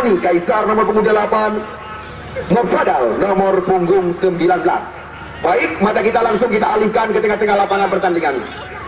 Antoni Kaisar nomor punggung 8, Mufadal nomor punggung 19. Baik, mata kita langsung kita alihkan ke tengah-tengah lapangan pertandingan.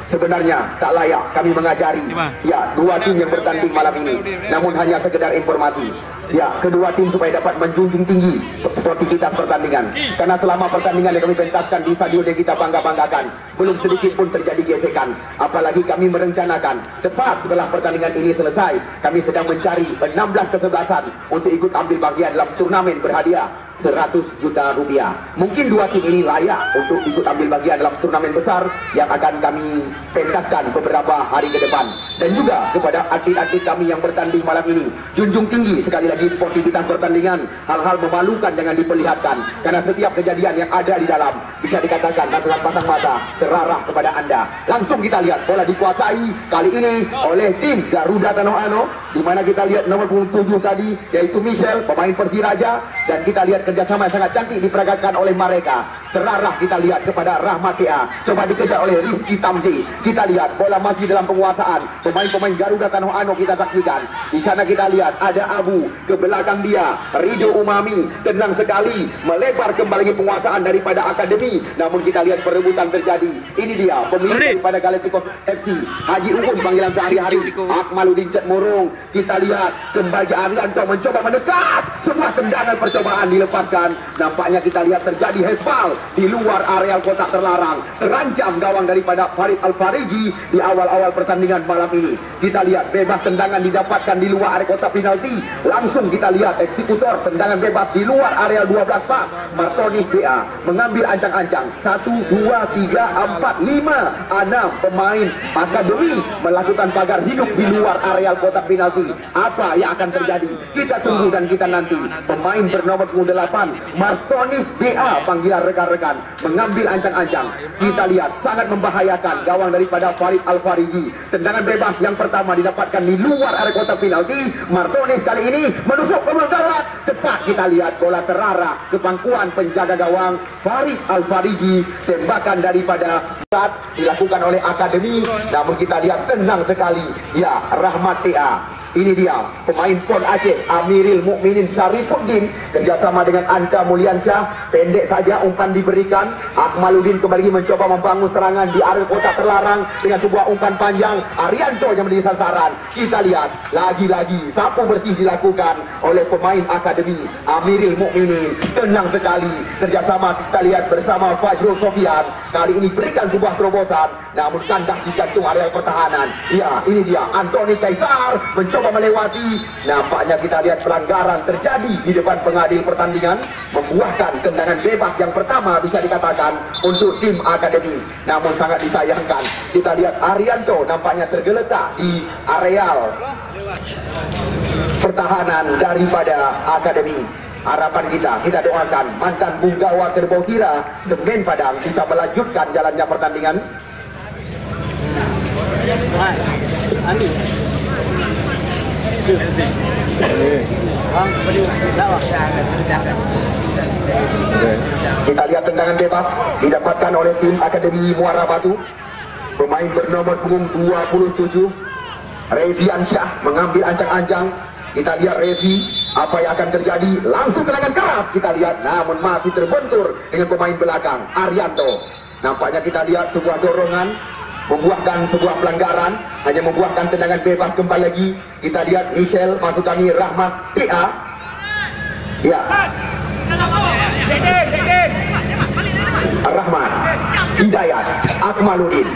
Sebenarnya tak layak kami mengajari ya dua tim yang bertanding malam ini, namun hanya sekedar informasi ya kedua tim supaya dapat menjunjung tinggi sportivitas pertandingan. Karena selama pertandingan yang kami pentaskan di stadion yang kita bangga-banggakan, belum sedikit pun terjadi gesekan. Apalagi kami merencanakan tepat setelah pertandingan ini selesai, kami sedang mencari 16 kesebelasan untuk ikut ambil bagian dalam turnamen berhadiah 100 juta rupiah. Mungkin dua tim ini layak untuk ikut ambil bagian dalam turnamen besar yang akan kami pentaskan beberapa hari ke depan. Dan juga kepada atlet-atlet kami yang bertanding malam ini, junjung tinggi sekali lagi sportivitas pertandingan. Hal-hal memalukan jangan diperlihatkan, karena setiap kejadian yang ada di dalam bisa dikatakan dengan pasang mata terarah kepada Anda. Langsung kita lihat bola dikuasai kali ini oleh tim Garuda Tanoh, di mana kita lihat nomor punggung 7 tadi yaitu Michelle, pemain Persiraja, dan kita lihat kerjasama yang sangat cantik diperagakan oleh mereka. Terarah kita lihat kepada Rahmat Tia, coba dikejar oleh Rizky Tamzi. Kita lihat bola masih dalam penguasaan pemain-pemain Garuda Tanoh kita saksikan. Di sana kita lihat ada Abu, ke belakang dia Rido Umami, tenang sekali melebar kembali penguasaan daripada akademi. Namun kita lihat perebutan terjadi. Ini dia pemilik daripada Galacticos FC, Haji Uun panggilan sehari-hari, Akmaluddin Cetmorong. Kita lihat kembali Arianto mencoba mendekat, sebuah tendangan percobaan dilepaskan. Nampaknya kita lihat terjadi hezbal di luar areal kotak terlarang, terancam gawang daripada Farid Al-Fariji di awal-awal pertandingan malam ini. Kita lihat bebas tendangan didapatkan di luar area kotak penalti. Langsung kita lihat eksekutor tendangan bebas di luar area 12 pak, Martonis BA mengambil ancang-ancang 1, 2, 3, 4, 5, 6 pemain akademi melakukan pagar hidup di luar areal kotak penalti. Apa yang akan terjadi? Kita tunggu dan kita nanti. Pemain bernomor 8 Martonis BA panggilan rekan-rekan mengambil ancang-ancang. Kita lihat sangat membahayakan gawang daripada Farid Al-Fariji. Tendangan bebas yang pertama didapatkan di luar area kotak penalti. Martonis kali ini menusuk ke gawang. Tepat kita lihat bola terarah ke pangkuan penjaga gawang Farid Al-Fariji. Tembakan daripada dilakukan oleh akademi, namun kita lihat tenang sekali ya Rahmat Tia. Ini dia pemain PON Aceh Amiril Mukminin Syarifuddin kerjasama dengan Anta Mulyansyah. Pendek saja umpan diberikan. Akmaluddin kembali mencoba membangun serangan di area kotak terlarang dengan sebuah umpan panjang. Arianto yang menjadi sasaran. Kita lihat lagi-lagi sapu bersih dilakukan oleh pemain akademi Amiril Mukminin. Tenang sekali kerjasama kita lihat bersama Fajrul Sofian. Kali ini berikan sebuah terobosan, namun kandas di jantung area pertahanan. Ya, ini dia Antoni Kaisar mencoba melewati. Nampaknya kita lihat pelanggaran terjadi di depan pengadil pertandingan, membuahkan tendangan bebas yang pertama bisa dikatakan untuk tim akademi. Namun sangat disayangkan kita lihat Arianto nampaknya tergeletak di areal pertahanan daripada akademi. Harapan kita doakan mantan punggawa Kerbau Sira Semen Padang bisa melanjutkan jalannya pertandingan. Kita lihat tendangan bebas didapatkan oleh tim Akademi Muara Batu. Pemain bernomor punggung 27 Revian Syah mengambil ancang-ancang. Kita lihat Revi, apa yang akan terjadi? Langsung tendangan keras kita lihat, namun masih terbentur dengan pemain belakang Arianto. Nampaknya kita lihat sebuah dorongan membuahkan sebuah pelanggaran, hanya membuahkan tendangan bebas kembali lagi. Kita lihat Michelle masuk kami Rahmat Tia. Ya. Rahmat, Hidayat, Akmaluddin,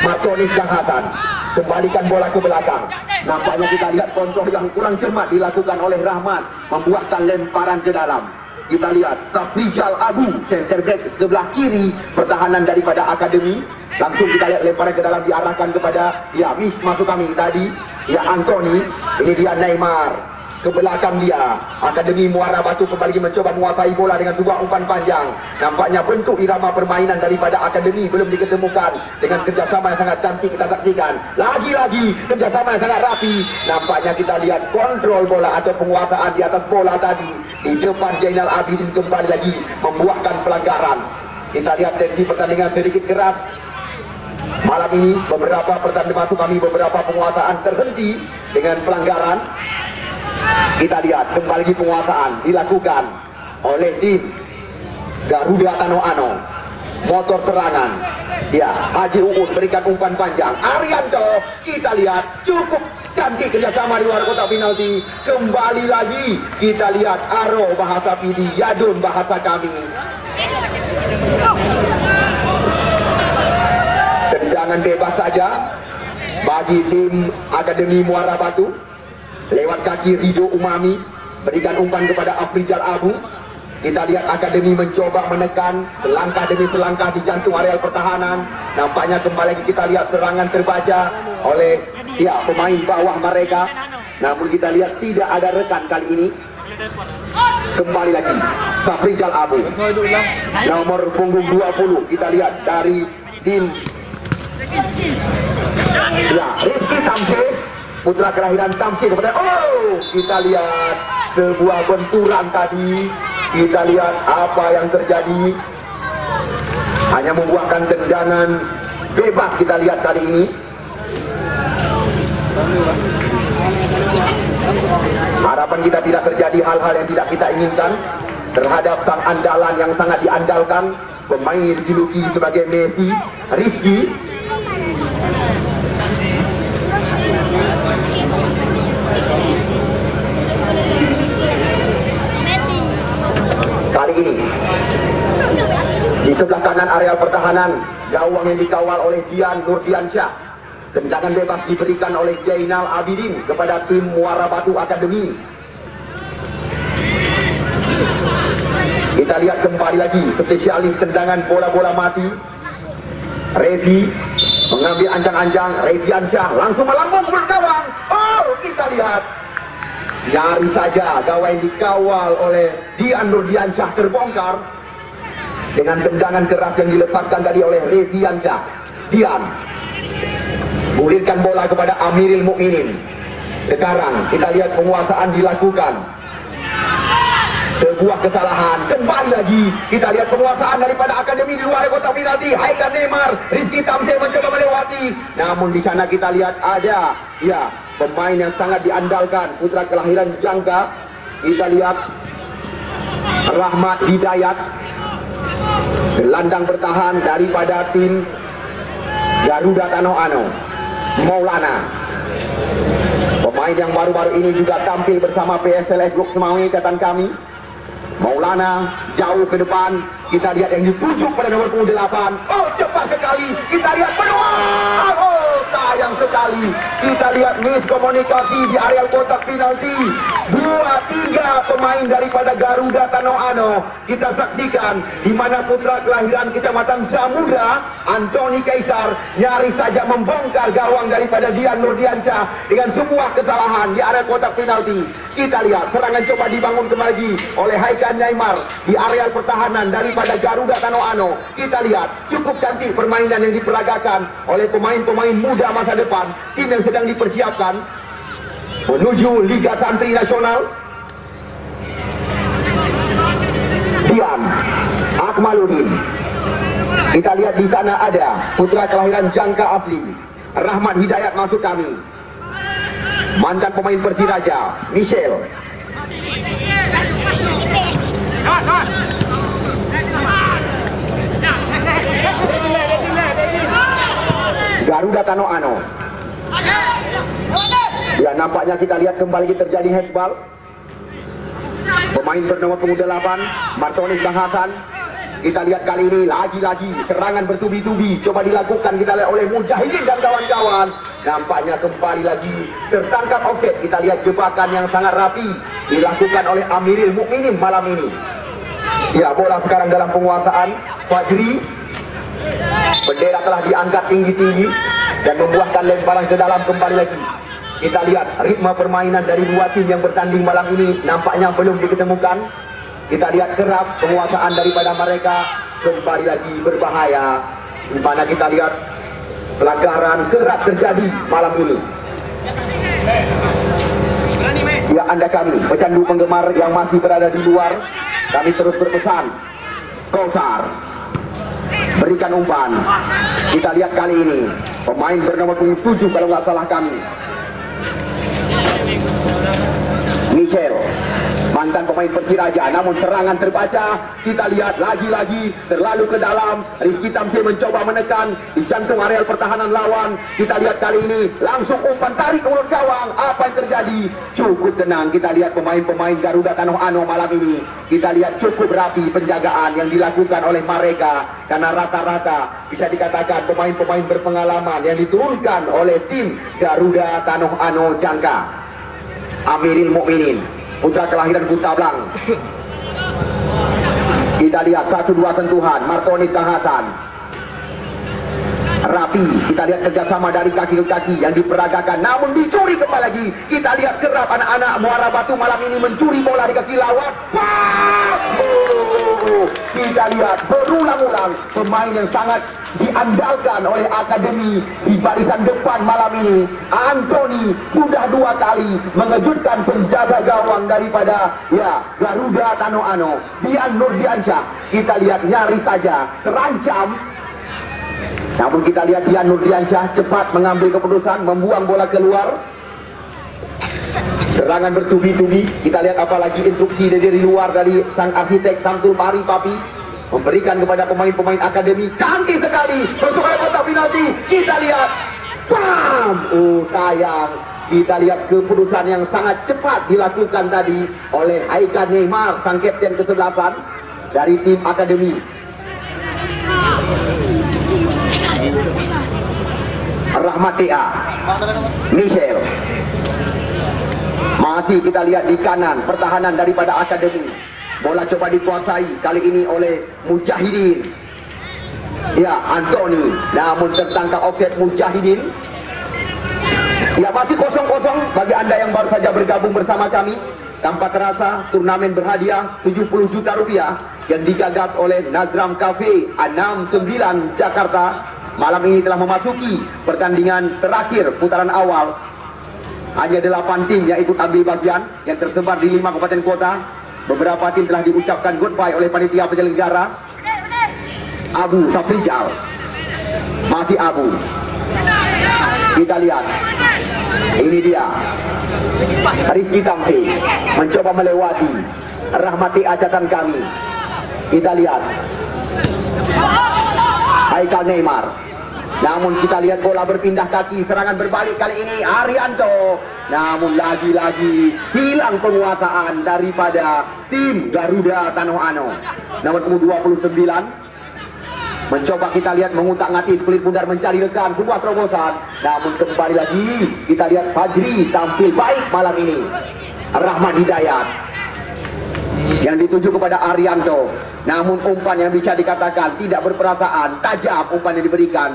Martonis dan Hasan kembalikan bola ke belakang. Nampaknya kita lihat kontrol yang kurang cermat dilakukan oleh Rahmat, membuahkan lemparan ke dalam. Kita lihat Safrijal Abu, center back sebelah kiri pertahanan daripada akademi. Langsung kita lihat lemparan ke dalam diarahkan kepada ya masuk kami tadi ya Antoni. Ini dia Neymar ke belakang dia. Akademi Muara Batu kembali mencoba menguasai bola dengan sebuah umpan panjang. Nampaknya bentuk irama permainan daripada akademi belum diketemukan dengan kerjasama yang sangat cantik kita saksikan. Lagi-lagi kerjasama yang sangat rapi. Nampaknya kita lihat kontrol bola atau penguasaan di atas bola tadi di depan Zainal Abidin kembali lagi membuahkan pelanggaran. Kita lihat tensi pertandingan sedikit keras. Malam ini beberapa pertandingan masuk kami beberapa penguasaan terhenti dengan pelanggaran. Kita lihat kembali lagi penguasaan dilakukan oleh tim Garuda Tano Ano. Motor serangan, ya, Haji Uun berikan umpan panjang. Arianto, kita lihat cukup cantik kerjasama di luar kotak penalti. Kembali lagi kita lihat Aro bahasa Pidi, Yadun bahasa kami. Tendangan bebas saja bagi tim Akademi Muara Batu. Lewat kaki Rido Umami, berikan umpan kepada Afrizal Abu. Kita lihat Akademi mencoba menekan selangkah demi selangkah di jantung areal pertahanan. Nampaknya kembali lagi kita lihat serangan terbaca oleh pemain bawah mereka. Namun kita lihat tidak ada rekan kali ini. Kembali lagi Safrizal Abu, nomor punggung 20. Kita lihat dari tim Rizky Tamsir, putra kelahiran Tamsir. Kita lihat sebuah benturan tadi. Kita lihat apa yang terjadi. Hanya membuahkan tendangan bebas kita lihat kali ini. Harapan kita tidak terjadi hal-hal yang tidak kita inginkan terhadap sang andalan yang sangat diandalkan, pemain dijuluki sebagai Messi, Rizky. Kali ini di sebelah kanan areal pertahanan, gawang yang dikawal oleh Dian Nurdiansyah. Tendangan bebas diberikan oleh Jainal Abidin kepada tim Muara Batu Akademi. Kita lihat kembali lagi spesialis tendangan bola-bola mati, Revi mengambil ancang-ancang. Reviansyah langsung melambung ke gawang. Kita lihat nyaris saja gawang yang dikawal oleh Dian Nurdiansyah terbongkar dengan tendangan keras yang dilepaskan tadi oleh Reviansyah. Dian gulirkan bola kepada Amiril Mukminin. Sekarang kita lihat penguasaan dilakukan. Sebuah kesalahan. Kembali lagi kita lihat penguasaan daripada Akademi di luar kotak penalti. Haikal Neymar, Rizky Tamsir mencoba melewati. Namun di sana kita lihat ada pemain yang sangat diandalkan, putra kelahiran Jangka. Kita lihat Rahmat Hidayat, gelandang bertahan daripada tim Garuda Tano Ano. Maulana, pemain yang baru-baru ini juga tampil bersama PSLS Blok Semawi ikatan kami. Maulana jauh ke depan. Kita lihat yang ditunjuk pada nomor 28. Cepat sekali. Kita lihat peluang. Sayang sekali. Kita lihat miskomunikasi di areal kotak penalti. 2-3 pemain daripada Garuda Tano Ano. Kita saksikan di mana putra kelahiran Kecamatan Samudra, Antoni Kaisar, nyaris saja membongkar gawang daripada Dian Nurdiansyah dengan sebuah kesalahan di area kotak penalti. Kita lihat serangan coba dibangun kembali oleh Haikal Neymar di areal pertahanan daripada Garuda Tano Ano. Kita lihat cukup cantik permainan yang diperagakan oleh pemain-pemain muda masa depan, tim yang sedang dipersiapkan menuju Liga Santri Nasional. Dian Akmaluddin. Kita lihat di sana ada putra kelahiran Jangka asli, Rahmat Hidayat masuk kami. Mantan pemain Persiraja, Michelle. Garuda Tano Ano. Ya, nampaknya kita lihat kembali terjadi hezbal. Pemain bernomor punggung 8, Martonis Bang Hasan. Kita lihat kali ini lagi-lagi serangan bertubi-tubi coba dilakukan kita lihat oleh Mujahidin dan kawan-kawan. Nampaknya kembali lagi tertangkap offset. Kita lihat jebakan yang sangat rapi dilakukan oleh Amiril Mukminin malam ini. Ya, bola sekarang dalam penguasaan Fajri. Bendera telah diangkat tinggi-tinggi dan membuahkan lemparan ke dalam kembali lagi. Kita lihat ritme permainan dari dua tim yang bertanding malam ini nampaknya belum diketemukan. Kita lihat kerap penguasaan daripada mereka kembali lagi berbahaya. Di mana kita lihat pelanggaran kerap terjadi malam ini. Ya, Anda kami pecandu penggemar yang masih berada di luar, kami terus berpesan, Kausar berikan umpan. Kita lihat kali ini pemain bernomor 7 kalau nggak salah kami, Michel, mantan pemain Persiraja, namun serangan terbaca. Kita lihat lagi-lagi terlalu ke dalam. Rizky Tamzil mencoba menekan di jantung areal pertahanan lawan. Kita lihat kali ini langsung umpan tarik ke mulut gawang. Apa yang terjadi? Cukup tenang. Kita lihat pemain-pemain Garuda Tanoh Ano malam ini. Kita lihat cukup rapi penjagaan yang dilakukan oleh mereka, karena rata-rata bisa dikatakan pemain-pemain berpengalaman yang diturunkan oleh tim Garuda Tanoh Ano Jangka. Amiril Mukminin, putra kelahiran Kutablang. Kita lihat 1-2 sentuhan Martonis Kang Hasan. Rapi, kita lihat kerjasama dari kaki ke kaki yang diperagakan, namun dicuri kembali lagi. Kita lihat kerap anak-anak Muara Batu malam ini mencuri bola di kaki lawan. Kita lihat berulang-ulang pemain yang sangat diandalkan oleh akademi di barisan depan malam ini. Anthony sudah 2 kali mengejutkan penjaga gawang daripada Garuda Tanoh Ano, Dian Nurdiansyah. Kita lihat nyaris saja terancam. Namun kita lihat Dian Nurdiansyah cepat mengambil keputusan, membuang bola keluar. Serangan bertubi-tubi. Kita lihat apalagi instruksi dari luar dari sang arsitek Samsul Pari Papi, memberikan kepada pemain-pemain akademi. Cantik sekali masuk ke kotak penalti. Kita lihat, bam! Oh sayang. Kita lihat keputusan yang sangat cepat dilakukan tadi oleh Haika Neymar, sang kapten ke-11 dari tim akademi. Rahmatia, Michel. Masih kita lihat di kanan pertahanan daripada akademi. Bola coba dikuasai kali ini oleh Mujahidin. Anthony, namun tertangkap offset Mujahidin. Masih 0-0 bagi Anda yang baru saja bergabung bersama kami. Tanpa terasa turnamen berhadiah 70 juta rupiah yang digagas oleh Nazram Cafe 69 Jakarta malam ini telah memasuki pertandingan terakhir putaran awal. Hanya 8 tim yang ikut ambil bagian, yang tersebar di 5 kabupaten kota. Beberapa tim telah diucapkan goodbye oleh panitia penyelenggara. Abu Safrijal, masih Abu. Kita lihat, ini dia Rizky Tamzil mencoba melewati Rahmati Acatan kami. Kita lihat Haikal Neymar, namun kita lihat bola berpindah kaki. Serangan berbalik kali ini Arianto, namun lagi-lagi hilang penguasaan daripada tim Garuda Tanoh Ano. Nomor 29 mencoba kita lihat mengutak-ngatik kulit bundar mencari rekan, sebuah terobosan. Namun kembali lagi kita lihat Fajri tampil baik malam ini. Rahmat Hidayat yang dituju kepada Arianto, namun umpan yang bisa dikatakan tidak berperasaan, tajam umpan yang diberikan.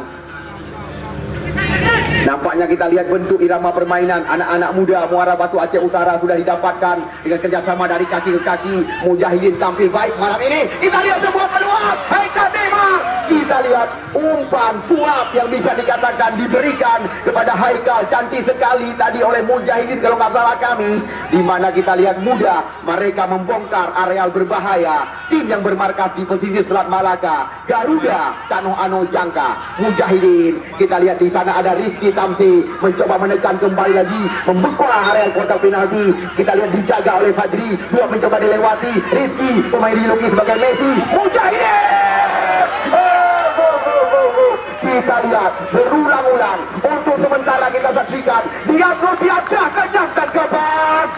Nampaknya kita lihat bentuk irama permainan anak-anak muda Muara Batu Aceh Utara sudah didapatkan dengan kerjasama dari kaki ke kaki. Mujahidin tampil baik malam ini. Kita lihat sebuah peluang, Haikal Neymar. Kita lihat umpan suap yang bisa dikatakan diberikan kepada Haikal. Cantik sekali tadi oleh Mujahidin kalau nggak salah kami. Di mana kita lihat muda mereka membongkar areal berbahaya tim yang bermarkas di pesisir Selat Malaka, Garuda Tanoh Ano Jangka. Mujahidin, kita lihat di sana ada Rizky Tamzil mencoba menekan kembali lagi, membuka area kotak penalti. Kita lihat dijaga oleh Fajri, dua mencoba dilewati. Rizky pemain dilukis sebagai Messi. Mujahidin, kita lihat berulang-ulang. Untuk sementara kita saksikan Dian Nurdiansyah kenyangkan ke bak.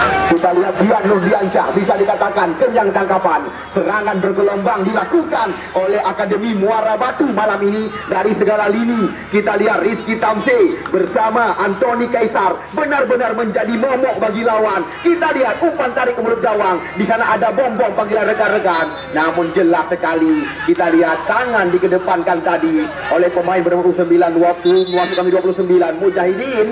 Kita lihat Dian Nurdiansyah bisa dikatakan kenyang tangkapan. Serangan bergelombang dilakukan oleh Akademi Muara Batu malam ini dari segala lini. Kita lihat Rizky Tamzil bersama Anthony Kaisar benar-benar menjadi momok bagi lawan. Kita lihat umpan tarik ke mulut gawang. Di sana ada bom-bom panggilan rekan-rekan. Namun jelas sekali kita lihat tangan dikedepankan tadi oleh pemain bernomor 9 waktu masuk kami 29 Mujahidin.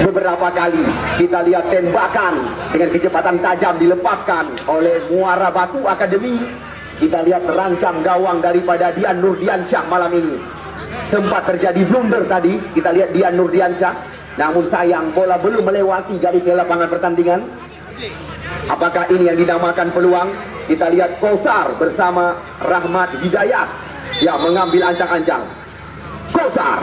Beberapa kali kita lihat tembakan dengan kecepatan tajam dilepaskan oleh Muara Batu Akademi. Kita lihat terancam gawang daripada Dian Nurdiansyah malam ini. Sempat terjadi blunder tadi, kita lihat Dian Nurdiansyah, namun sayang bola belum melewati garis lapangan pertandingan. Apakah ini yang dinamakan peluang? Kita lihat Kosar bersama Rahmat Hidayat yang mengambil ancang-ancang. Kosar,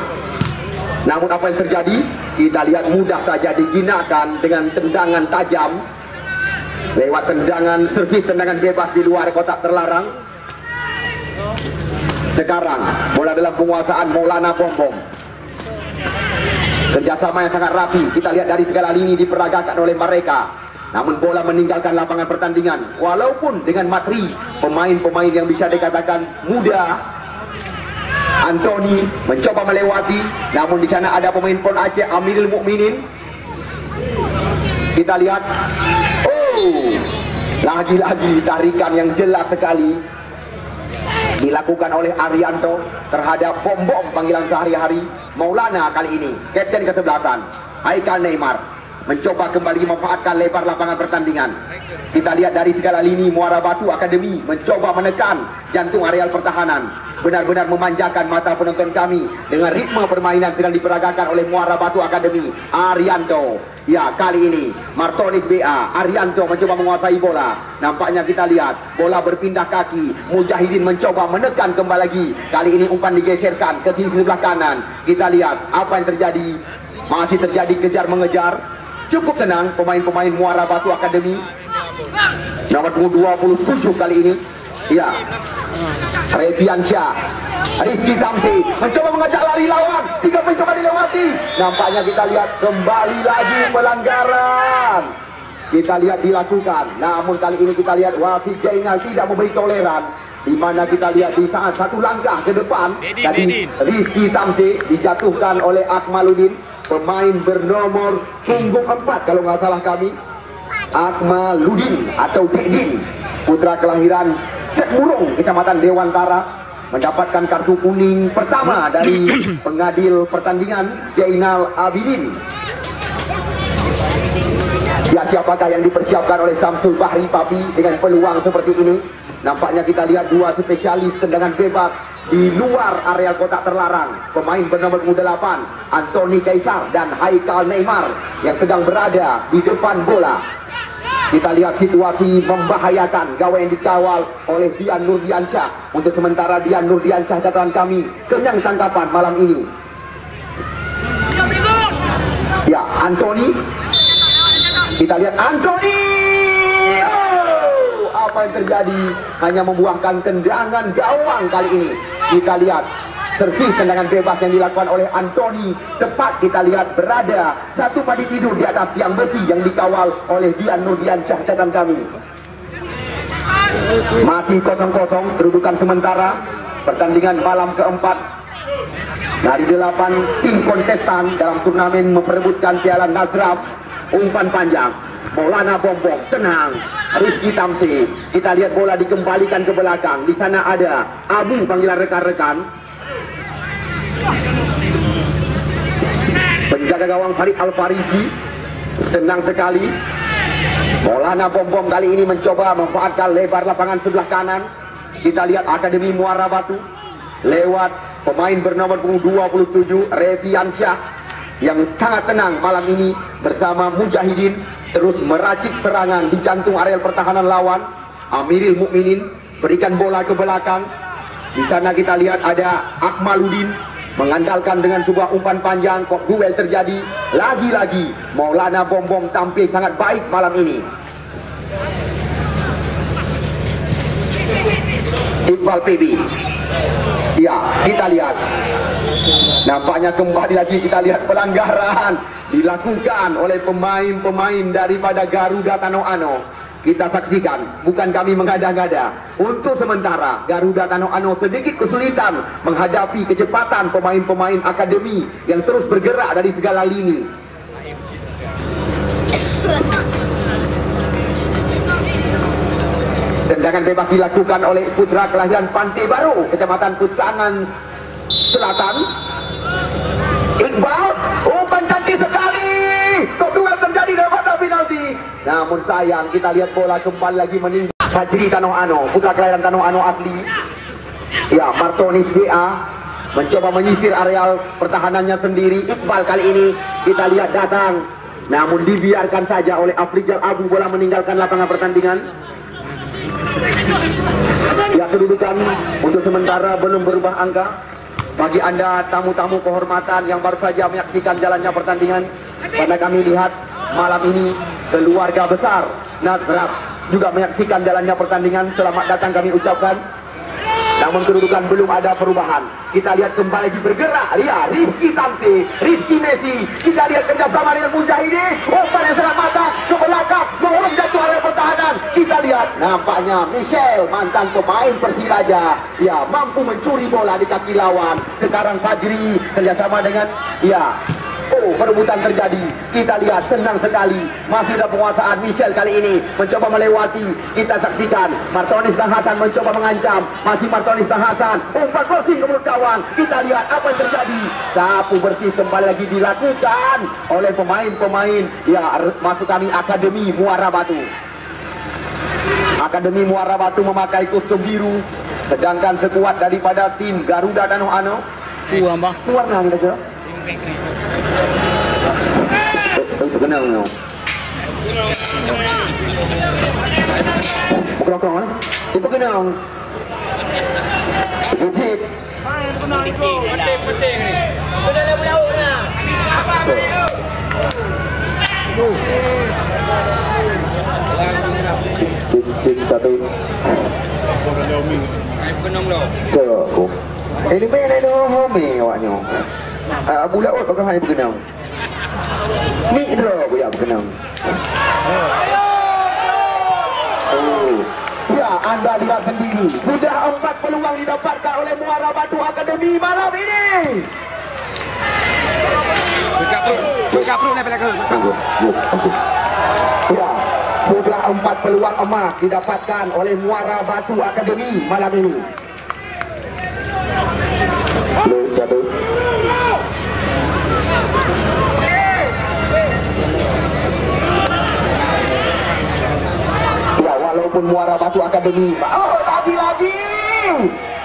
namun apa yang terjadi? Kita lihat mudah saja dijinakkan dengan tendangan tajam lewat tendangan servis, tendangan bebas di luar kotak terlarang. Sekarang bola dalam penguasaan Maulana Bombom. Kerjasama yang sangat rapi kita lihat dari segala lini diperagakan oleh mereka. Namun bola meninggalkan lapangan pertandingan walaupun dengan materi pemain-pemain yang bisa dikatakan muda. Anthony mencoba melewati, namun di sana ada pemain Pon Aceh Amirul Mukminin. Kita lihat, lagi-lagi tarikan yang jelas sekali dilakukan oleh Arianto terhadap Bombom panggilan sehari-hari. Maulana kali ini kapten kesebelasan Haikal Neymar mencoba kembali memanfaatkan lebar lapangan pertandingan. Kita lihat dari segala lini Muara Batu Akademi mencoba menekan jantung areal pertahanan, benar-benar memanjakan mata penonton kami dengan ritme permainan sedang diperagakan oleh Muara Batu Akademi. Arianto, ya kali ini Martonis BA, Arianto mencoba menguasai bola. Nampaknya kita lihat bola berpindah kaki, Mujahidin mencoba menekan kembali lagi. Kali ini umpan digeserkan ke sisi sebelah kanan. Kita lihat apa yang terjadi, masih terjadi kejar mengejar. Cukup tenang pemain-pemain Muara Batu Akademi. Nomor 27 kali ini, ya, Reviansyah, Rizky Tamsi mencoba mengajak lari lawan, 3 mencoba dilewati. Nampaknya kita lihat kembali lagi pelanggaran. Kita lihat dilakukan, namun kali ini kita lihat wasit Jainal tidak memberi toleran. Di mana kita lihat di saat satu langkah ke depan tadi Rizky Tamsi dijatuhkan oleh Akmaluddin, pemain bernomor punggung 4 kalau nggak salah kami, Akmaluddin atau Dikdin, putra kelahiran Cekmurung, Kecamatan Dewantara, mendapatkan kartu kuning pertama dari pengadil pertandingan Jainal Abidin. Ya, siapakah yang dipersiapkan oleh Samsul Bahri Papi dengan peluang seperti ini? Nampaknya kita lihat 2 spesialis tendangan bebas di luar areal kotak terlarang. Pemain bernomor 8 Anthony Kaisar dan Haikal Neymar yang sedang berada di depan bola. Kita lihat situasi membahayakan, gawai yang dikawal oleh Dian Nurdiansyah. Untuk sementara Dian Nurdiansyah catatan kami kenyang tangkapan malam ini. Ya, Anthony. Kita lihat Anthony. Apa yang terjadi? Hanya membuangkan tendangan gawang kali ini. Kita lihat servis tendangan bebas yang dilakukan oleh Anthony. Tepat kita lihat berada satu padi tidur di atas tiang besi yang dikawal oleh Dian Nurdiansyah catatan kami. Masih 0-0 kedudukan sementara pertandingan malam keempat dari 8 tim kontestan dalam turnamen memperebutkan Piala Nazraf. Umpan panjang Maulana Bombom, tenang Rizky Tamsi. Kita lihat bola dikembalikan ke belakang. Di sana ada Abu panggilan rekan-rekan. Penjaga gawang Farid Al-Farisi tenang sekali. Maulana Bombom kali ini mencoba memanfaatkan lebar lapangan sebelah kanan. Kita lihat Akademi Muara Batu lewat pemain bernomor 27 Reviansyah yang sangat tenang malam ini bersama Mujahidin, terus meracik serangan di jantung areal pertahanan lawan. Amirul Mukminin berikan bola ke belakang. Di sana kita lihat ada Akmaluddin mengandalkan dengan sebuah umpan panjang. Kok duel terjadi lagi-lagi. Maulana Bombom tampil sangat baik malam ini. Iqbal PB. Ya, kita lihat. Nampaknya kembali lagi kita lihat pelanggaran dilakukan oleh pemain-pemain daripada Garuda Tanoano. Kita saksikan, bukan kami mengada-ngada. Untuk sementara Garuda Tanoano sedikit kesulitan menghadapi kecepatan pemain-pemain akademi yang terus bergerak dari segala lini. Tendangan bebas dilakukan oleh putra kelahiran Pantai Baru, Kecamatan Kusangan Selatan. Iqbal, umpan cantik sekali. Kok duel terjadi dapat penalti. Namun sayang, kita lihat bola kembali lagi meninggal. Fajri Tanoano, putra kelahiran Tanoano asli. Ya, Martonis BA mencoba menyisir areal pertahanannya sendiri. Iqbal kali ini kita lihat datang, namun dibiarkan saja oleh Afrizal Abu. Bola meninggalkan lapangan pertandingan. Ya, kedudukan untuk sementara belum berubah angka. Bagi Anda tamu-tamu kehormatan yang baru saja menyaksikan jalannya pertandingan, karena kami lihat malam ini keluarga besar Nazraf juga menyaksikan jalannya pertandingan. Selamat datang kami ucapkan. Namun kedudukan belum ada perubahan. Kita lihat kembali lagi bergerak. Ya, Rizky Tansi, Rizky Messi. Kita lihat kerjasama dengan Mujahidin. Umpan yang sangat matang ke belakang, mengulang jatuh area pertahanan. Kita lihat nampaknya Michel, mantan pemain Persiraja, ya, mampu mencuri bola di kaki lawan. Sekarang Fajri kerjasama dengan, ya, oh, perebutan terjadi. Kita lihat senang sekali. Masih ada penguasaan Michel kali ini. Mencoba melewati. Kita saksikan Martonis dan Hasan mencoba mengancam. Masih Martonis dan Hasan. Umpan crossing ke mulut gawang. Kita lihat apa yang terjadi. Sapu bersih kembali lagi dilakukan oleh pemain-pemain, ya, masuk kami Akademi Muara Batu. Akademi Muara Batu memakai kostum biru. Sedangkan sekuat daripada tim Garuda dan Ano. Warna kita itu kenal no. Bukan mana? Itu kenal. Jujit. Penting ni. Kena laut nah. Jujit satu. Ai kenong lo. Cok. Ini main ada home awaknya. Abu laut pakai hai berkenang. Ni draw ya berkenang. Oh. Ya, Anda lihat sendiri. Sudah 4 peluang didapatkan oleh Muara Batu Akademi malam ini. Buka bro, naik belakang. Ya, sudah 4 peluang emas didapatkan oleh Muara Batu Akademi malam ini. Jatuh. Ya, walaupun Muara Batu Akademi, oh, lagi-lagi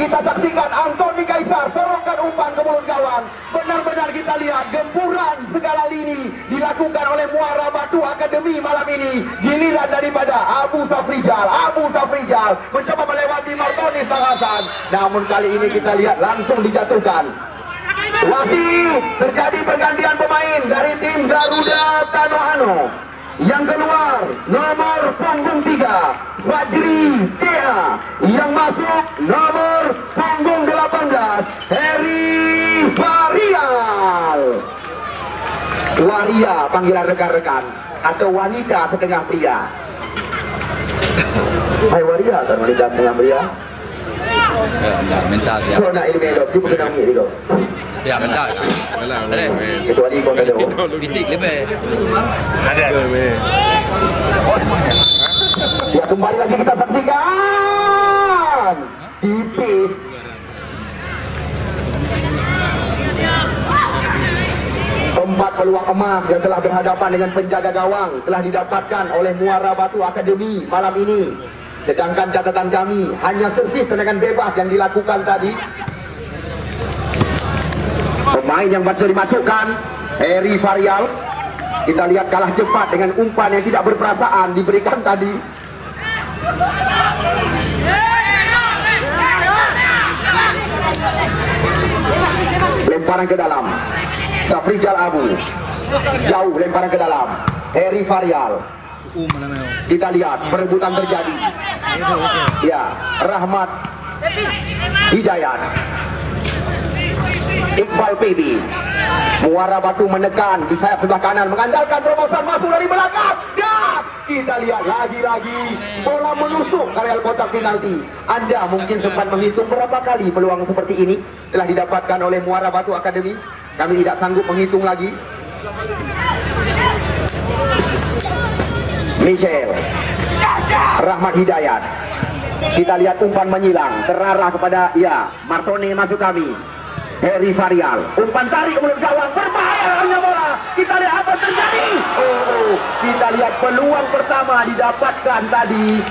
kita saksikan Anthony Kaisar sorongkan umpan ke mulut gawang. Benar-benar kita lihat gempuran segala lini dilakukan oleh Muara Batu Akademi malam ini. Giliran daripada Abu Safrijal mencoba melewati Martonis dan Hasan. Namun kali ini kita lihat langsung dijatuhkan. Masih terjadi pergantian pemain dari tim Garuda Ano. Yang keluar nomor punggung 3 Fajri Tea. Yang masuk nomor punggung 18 Heri Varial. Waria panggilan rekan-rekan atau wanita setengah pria. Hai Waria atau wanita setengah pria? Enggak, mental dia. Kau nak ilmu elok, cuba kenal ni dulu. Dia mental. Ada. Kecuali kau ada. Fisik lebih. Ada. Ya, kembali lagi kita saksikan. Tipis. Empat peluang emas yang telah berhadapan dengan penjaga gawang telah didapatkan oleh Muara Batu Akademi malam ini. Sedangkan catatan kami hanya servis tendangan bebas yang dilakukan tadi. Pemain yang baru dimasukkan Heri Varial. Kita lihat kalah cepat dengan umpan yang tidak berperasaan diberikan tadi. Lemparan ke dalam. Safrijal Abu. Jauh lemparan ke dalam. Heri Varial. Kita lihat perebutan terjadi. Ya, Rahmat Hidayat, Iqbal PB. Muara Batu menekan di sayap sebelah kanan, mengandalkan terobosan masuk dari belakang. Dan kita lihat lagi-lagi bola menusuk ke areal kotak penalti. Anda mungkin sempat menghitung berapa kali peluang seperti ini telah didapatkan oleh Muara Batu Akademi. Kami tidak sanggup menghitung lagi. Michel, Rahmat Hidayat. Kita lihat umpan menyilang terarah kepada, ya, Martone masuk kami. Heri Varial, umpan tarik ke mulut gawang, berbahaya hanya bola. Kita lihat apa terjadi. Oh, kita lihat peluang pertama didapatkan tadi.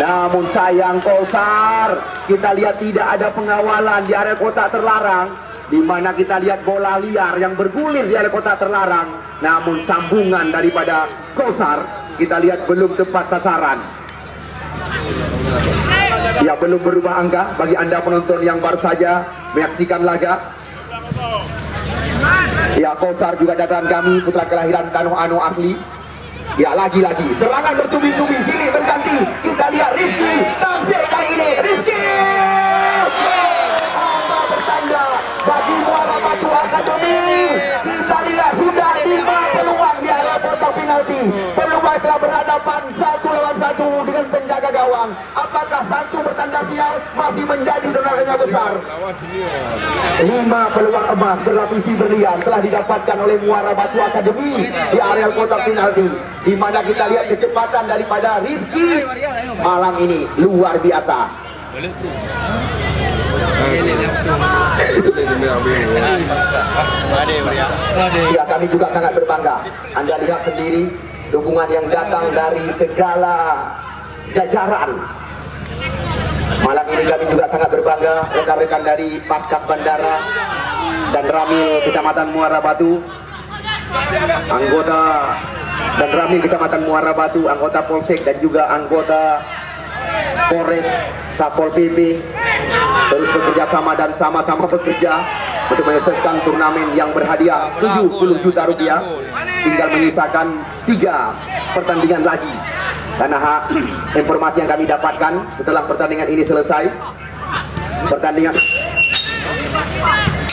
Namun sayang Kosar, kita lihat tidak ada pengawalan di area kotak terlarang, di mana kita lihat bola liar yang bergulir di area kotak terlarang. Namun sambungan daripada Kosar kita lihat belum tepat sasaran. Ya, belum berubah angka bagi Anda penonton yang baru saja menyaksikan laga. Ya, Kosar juga catatan kami, putra kelahiran Kanoh Ano Asli. Ya, lagi-lagi serangan bertubi-tubi, sini berganti. Kita lihat Rizky Tamzil kali ini. Rizky apa bertanda bagi Muara Batu Akademi. Kita lihat sudah 5 peluang di area kotak penalti. Peluang telah berhadapan 1 lawan 1 dengan penjaga gawang. Apakah satu bertanda sial masih menjadi tenaganya besar? 5 peluang emas berlapisi berlian telah didapatkan oleh Muara Batu Akademi di area kotak penalti, di mana kita lihat kecepatan daripada Rizky malam ini luar biasa. Ya, kami juga sangat berbangga. Anda lihat sendiri dukungan yang datang dari segala jajaran. Malam ini kami juga sangat berbangga, rekan-rekan dari Paskas Bandara dan Ramil Kecamatan Muara Batu, anggota dan Ramil Kecamatan Muara Batu, anggota Polsek dan juga anggota Polres Satpol PP terus bekerja sama dan sama-sama bekerja untuk menyukseskan turnamen yang berhadiah 70 juta rupiah. Tinggal menyisakan 3 pertandingan lagi. Karena informasi yang kami dapatkan setelah pertandingan ini selesai, pertandingan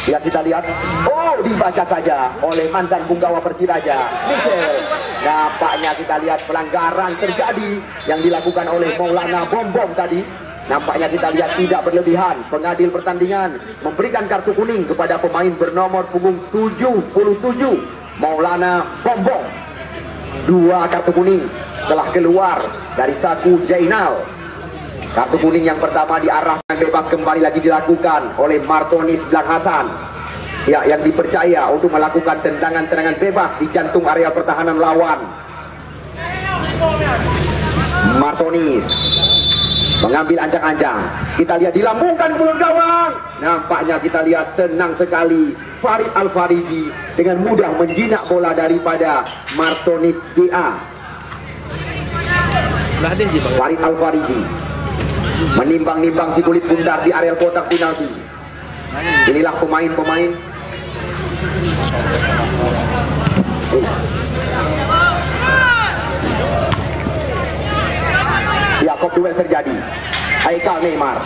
ya kita lihat, oh dibaca saja oleh mantan punggawa Persiraja Michel. Nampaknya kita lihat pelanggaran terjadi yang dilakukan oleh Maulana Bombom tadi. Nampaknya kita lihat tidak berlebihan. Pengadil pertandingan memberikan kartu kuning kepada pemain bernomor punggung 77 Maulana Bombom. 2 kartu kuning telah keluar dari saku Jainal. Kartu kuning yang pertama diarahkan bebas kembali lagi dilakukan oleh Martonis Blang Hasan, ya, yang dipercaya untuk melakukan tendangan-tendangan bebas di jantung area pertahanan lawan. Martonis mengambil ancang-ancang. Kita lihat dilambungkan mulut gawang. Nampaknya kita lihat tenang sekali Farid Al-Faridi dengan mudah menjinak bola daripada Martonis DA. Farid Al-Faridi menimbang-nimbang si kulit bundar di area kotak penalti. Inilah pemain-pemain. Yakob duel terjadi. Haikal Neymar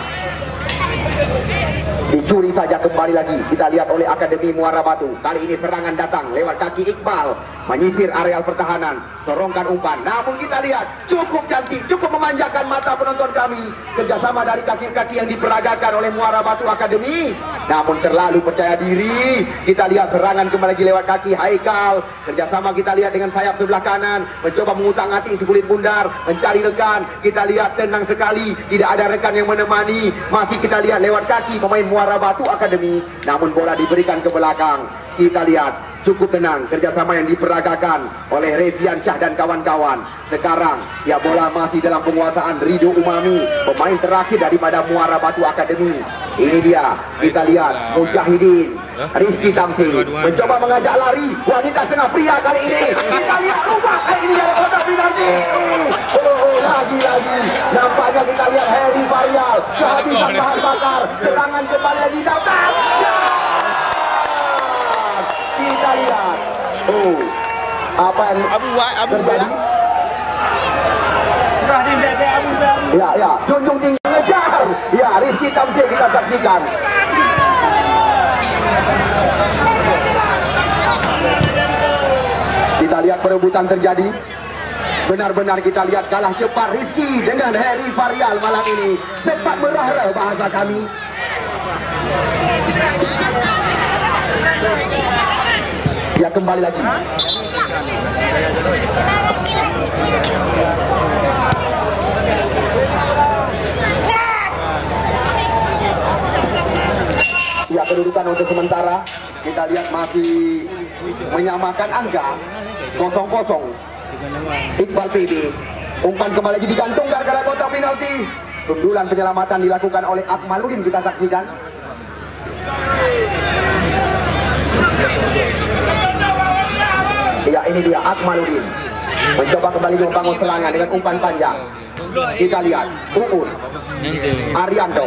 dicuri saja kembali lagi. Kita lihat oleh Akademi Muara Batu. Kali ini serangan datang lewat kaki Iqbal, menyisir areal pertahanan, sorongkan umpan. Namun kita lihat cukup cantik, cukup memanjakan mata penonton kami. Kerjasama dari kaki-kaki yang diperagakan oleh Muara Batu Akademi. Namun terlalu percaya diri. Kita lihat serangan kembali lagi lewat kaki Haikal. Kerjasama kita lihat dengan sayap sebelah kanan, mencoba mengutang-atik si kulit bundar, mencari rekan. Kita lihat tenang sekali, tidak ada rekan yang menemani. Masih kita lihat lewat kaki pemain Muara Batu Akademi. Namun bola diberikan ke belakang. Kita lihat cukup tenang kerjasama yang diperagakan oleh Revian Syah dan kawan-kawan. Sekarang ya bola masih dalam penguasaan Ridho Umami, pemain terakhir daripada Muara Batu Akademi. Ini dia, kita lihat Mujahidin Rizky Tamzil mencoba mengajak lari wanita setengah pria kali ini. Kita lihat rumah kali ini dari kotak penalti. Lagi-lagi nampaknya kita lihat Heri Varial kehabisan bahan bakar. Serangan kembali lagi datang. Kita lihat, apa yang terjadi? Ya, junjung tinggi ngejar. Ya, Rizky Tamzil kita saksikan. Kita lihat perebutan terjadi. Benar-benar kita lihat kalah cepat Rizky dengan Heri Varial malam ini. Sempat merah-rah bahasa kami. Ya, kembali lagi. Ya, kedudukan untuk sementara kita lihat masih menyamakan angka 0-0. Iqbal PB, umpan kembali lagi digantung gara-gara kotak penalti. Sundulan penyelamatan dilakukan oleh Akmaludin, kita saksikan. Ya, ini dia Akmaludin. mencoba kembali membangun serangan dengan umpan panjang. Kita lihat Uun, Arianto,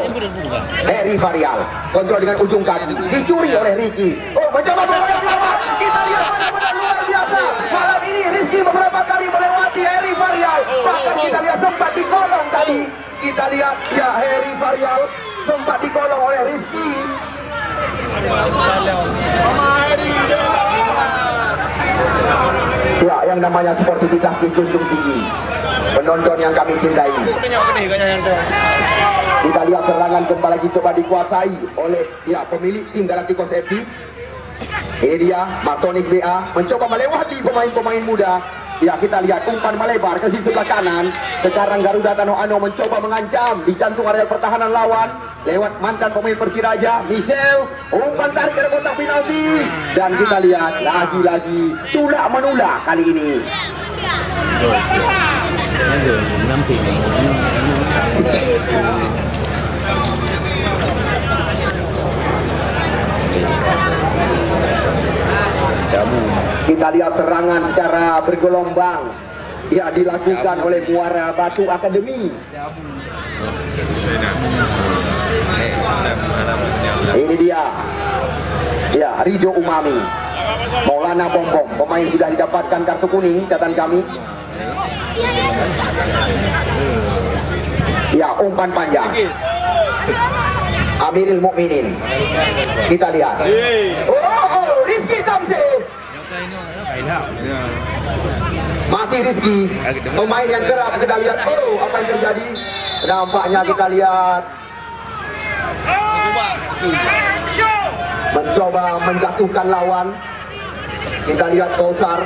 Heri Varial, kontrol dengan ujung kaki, dicuri oleh Ricky. Oh, mencoba mengoyak lawan. Kita lihat benar-benar luar biasa. Malam ini Rizky beberapa kali melewati Heri Varial. Bahkan kita lihat sempat dikolong tadi. Kita lihat ya Heri Varial sempat dikolong oleh Rizky. Ya, yang namanya sportivitas dijunjung tinggi. Penonton yang kami cintai. Kita lihat serangan kembali lagi coba dikuasai oleh ya pemilik tim Galacticos FC. Ini dia Martonis BA mencoba melewati pemain-pemain muda. Ya, kita lihat umpan melebar ke sisi sebelah kanan. Sekarang Garuda Tano Ano mencoba mengancam di jantung area pertahanan lawan lewat mantan pemain Persiraja Michel. Umpan tarik ke kotak penalti dan kita lihat lagi-lagi tulak menulak kali ini. Kita lihat serangan secara bergelombang ya dilakukan oleh Muara Batu Academy. Ini dia ya Rido Umami, Maulana Bombom, pemain sudah didapatkan kartu kuning catatan kami. Ya, umpan panjang Amiril Mukminin. Kita lihat Rizky Tamsi. Masih Rizky, pemain yang kerap kita lihat. Oh, apa yang terjadi? Nampaknya kita lihat mencoba menjatuhkan lawan. Kita lihat Kausar.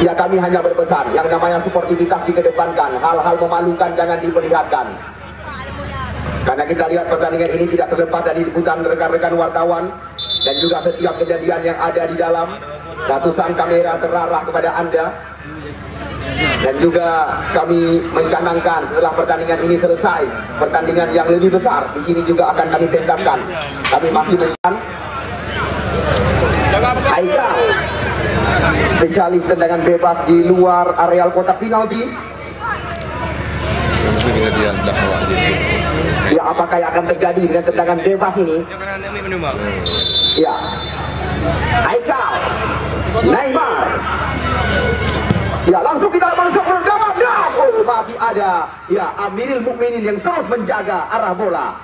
Ya, kami hanya berpesan yang namanya sportivitas dikedepankan, hal-hal memalukan jangan diperlihatkan. Karena kita lihat pertandingan ini tidak terlepas dari liputan rekan-rekan wartawan dan juga setiap kejadian yang ada di dalam. Ratusan kamera terarah kepada Anda. Dan juga kami mencanangkan setelah pertandingan ini selesai, pertandingan yang lebih besar di sini juga akan kami pentaskan. Kami masih mencan Haikal, spesialis tendangan bebas di luar areal kotak penalti. Ya, apakah yang akan terjadi dengan tendangan bebas ini? Ya, Haikal, Neymar. Ya, langsung kita masuk ke gawang. Masih ada ya Amiril Mukminin yang terus menjaga arah bola.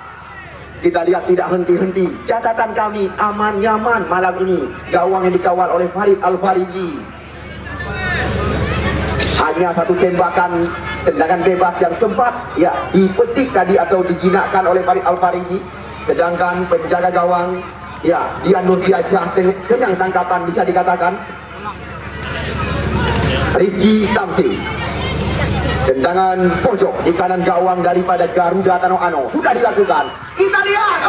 Kita lihat tidak henti-henti. Catatan kami aman nyaman malam ini. Gawang yang dikawal oleh Farid Al-Fariji. Hanya satu tembakan tendangan bebas yang sempat ya dipetik tadi atau dijinakkan oleh Farid Al-Fariji. Sedangkan penjaga gawang ya Dian Nurdiajah kenyang tangkapan bisa dikatakan. Rizky Tamsi. Tendangan pojok di kanan gawang daripada Garuda Tano Ano sudah dilakukan. Kita lihat,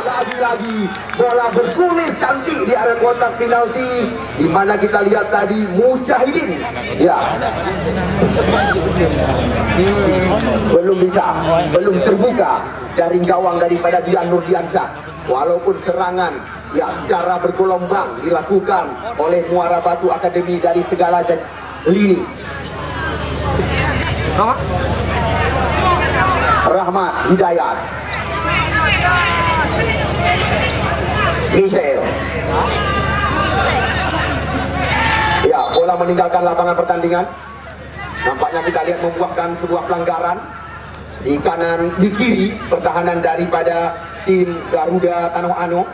lagi-lagi bola bergulir cantik di area kotak penalti, di mana kita lihat tadi Mujahidin, ya, belum terbuka jaring gawang daripada Dian Nurdiansyah. Walaupun serangan ya secara bergelombang dilakukan oleh Muara Batu Academy dari segala lini. Rahmat Hidayat, Michel. Ya, bola meninggalkan lapangan pertandingan. Nampaknya kita lihat membuahkan sebuah pelanggaran di kanan, di kiri pertahanan daripada tim Garuda Tano Ano.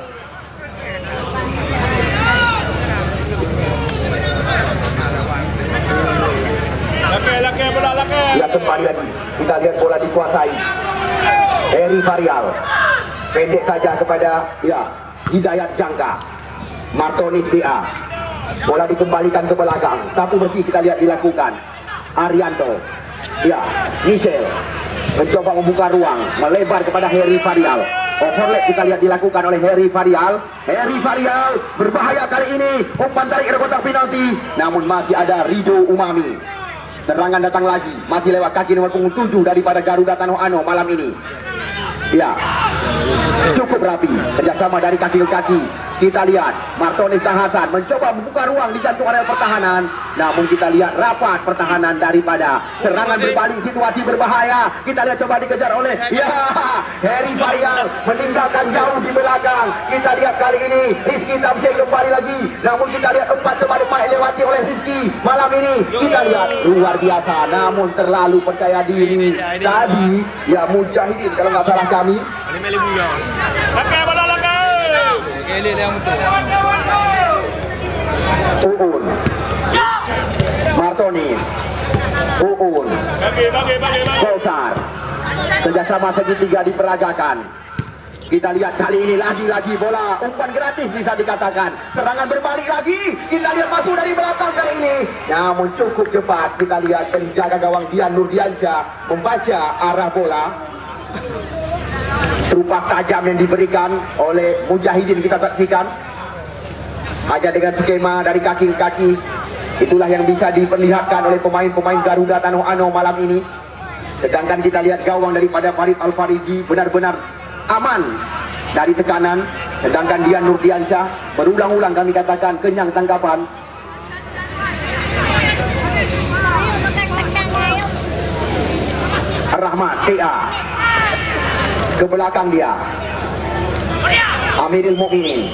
Ya, kembali lagi kita lihat bola dikuasai Heri Varial, pendek saja kepada ya Hidayat Jangka. Martonis BA, bola dikembalikan ke belakang, sapu bersih kita lihat dilakukan Arianto. Ya, Michel mencoba membuka ruang, melebar kepada Heri Varial. Overlap kita lihat dilakukan oleh Heri Varial. Heri Varial berbahaya kali ini, umpan tarik ke kotak penalti, namun masih ada Rido Umami. Serangan datang lagi, masih lewat kaki nomor punggung 7 daripada Garuda Tano Ano malam ini. Ya, cukup rapi, kerjasama dari kaki ke kaki. Kita lihat Martoni Sang Hasan mencoba membuka ruang di jantung area pertahanan, namun kita lihat rapat pertahanan daripada serangan berbalik, situasi berbahaya. Kita lihat coba dikejar oleh Heri Varial meninggalkan jauh di belakang. Kita lihat kali ini Rizky Tamsir kembali lagi, namun kita lihat 4 coba dilewati oleh Rizky malam ini. Kita lihat luar biasa, namun terlalu percaya diri tadi ya Mujahidin kalau nggak salah kami. Uun Martoni, Uun Kosar, kerjasama segitiga diperagakan. Kita lihat kali ini lagi-lagi bola umpan gratis bisa dikatakan. Serangan berbalik lagi. Kita lihat masuk dari belakang kali ini, namun cukup cepat. Kita lihat penjaga gawang Dian Nurdiansyah membaca arah bola. Terupas tajam yang diberikan oleh Mujahidin kita saksikan. Hanya dengan skema dari kaki ke kaki. Itulah yang bisa diperlihatkan oleh pemain-pemain Garuda Tanoh Ano malam ini. Sedangkan kita lihat gawang daripada Farid Al-Fariji benar-benar aman dari tekanan. Sedangkan Dian Nurdiansyah berulang-ulang kami katakan kenyang tangkapan. Rahmat TA ke belakang dia. Amirul Mukminin,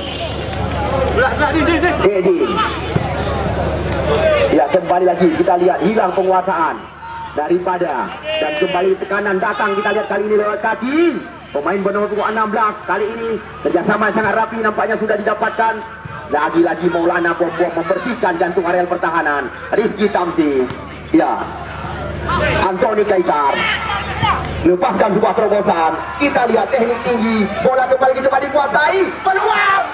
Dedin. Ya, kembali lagi kita lihat hilang penguasaan daripada dan kembali tekanan datang. Kita lihat kali ini lewat kaki pemain bernomor 16. Kali ini kerjasama sangat rapi nampaknya sudah didapatkan. Lagi-lagi Maulana Pom-Pom membersihkan jantung areal pertahanan. Rizky Tamsi, ya, Anthony Kaisar lepaskan sebuah terobosan. Kita lihat teknik tinggi, bola kembali coba dikuasai, peluang.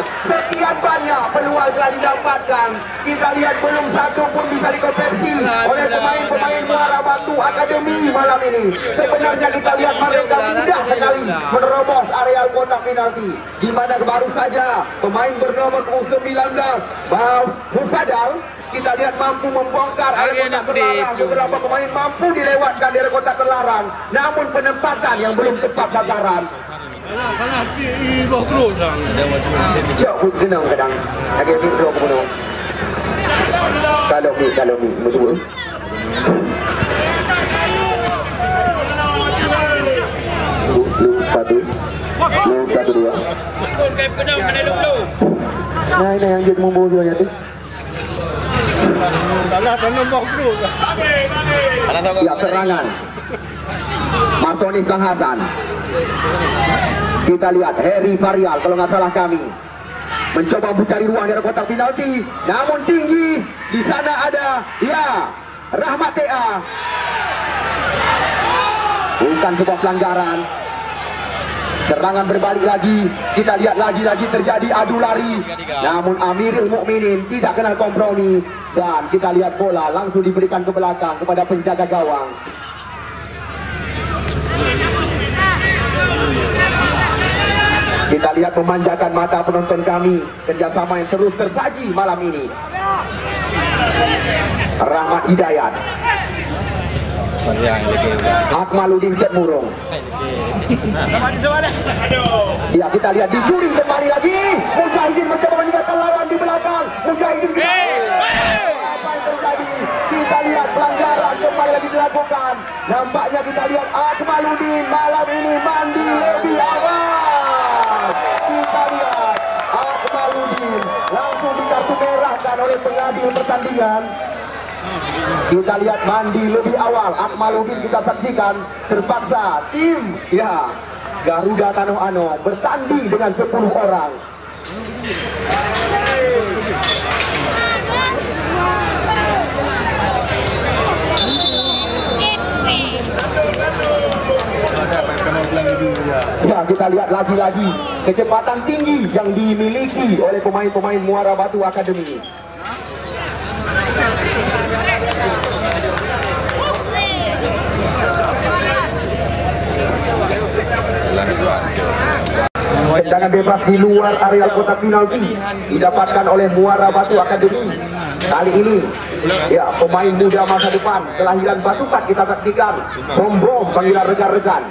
Sekian banyak peluang telah didapatkan. Kita lihat belum satu pun bisa dikonversi oleh pemain-pemain Muara Batu Akademi malam ini. Sebenarnya kita lihat mereka mudah sekali menerobos areal kotak penalti, di mana baru saja pemain bernomor 19 Mufadal kita lihat mampu membongkar area kotak terlarang. Beberapa pemain mampu dilewatkan dari kotak terlarang, namun penempatan yang belum tepat sasaran. Jauh kenang kadang agak tinggal penuh. Kalau ni betul. Satu dua. Nah ini yang jadi membunuhnya tu. Ya, serangan Martoni Sang Hasan. Kita lihat Heri Varial kalau nggak salah kami mencoba mencari ruang dari kotak penalti, namun tinggi di sana ada ya Rahmat TA. Bukan sebuah pelanggaran. Serangan berbalik lagi. Kita lihat lagi-lagi terjadi adu lari, namun Amirul Mukminin tidak kenal kompromi. Dan kita lihat bola langsung diberikan ke belakang kepada penjaga gawang. Kita lihat memanjakan mata penonton kami, kerjasama yang terus tersaji malam ini. Rahmat Hidayat, Akmaluddin Cek Murung. Ya, kita lihat dicuri kembali lagi. Mujahidin mencoba meninggalkan lawan di belakang. Mujahidin apa yang terjadi? Kita lihat pelanggaran kembali lagi dilakukan. Nampaknya kita lihat Akmaluddin malam ini mandi lebih awal. Kita lihat Akmaluddin langsung dikartu merahkan oleh pengadil pertandingan. Kita lihat mandi lebih awal. Akmaluddin kita saksikan terpaksa tim ya Garuda Tanoh Ano bertanding dengan 10 orang. Ya, kita lihat lagi-lagi kecepatan tinggi yang dimiliki oleh pemain-pemain Muara Batu Akademi. Tendangan bebas di luar areal kotak penalti didapatkan oleh Muara Batu Akademi. Kali ini ya pemain muda masa depan kelahiran Batupat kita saksikan. Bom panggilan rekan-rekan.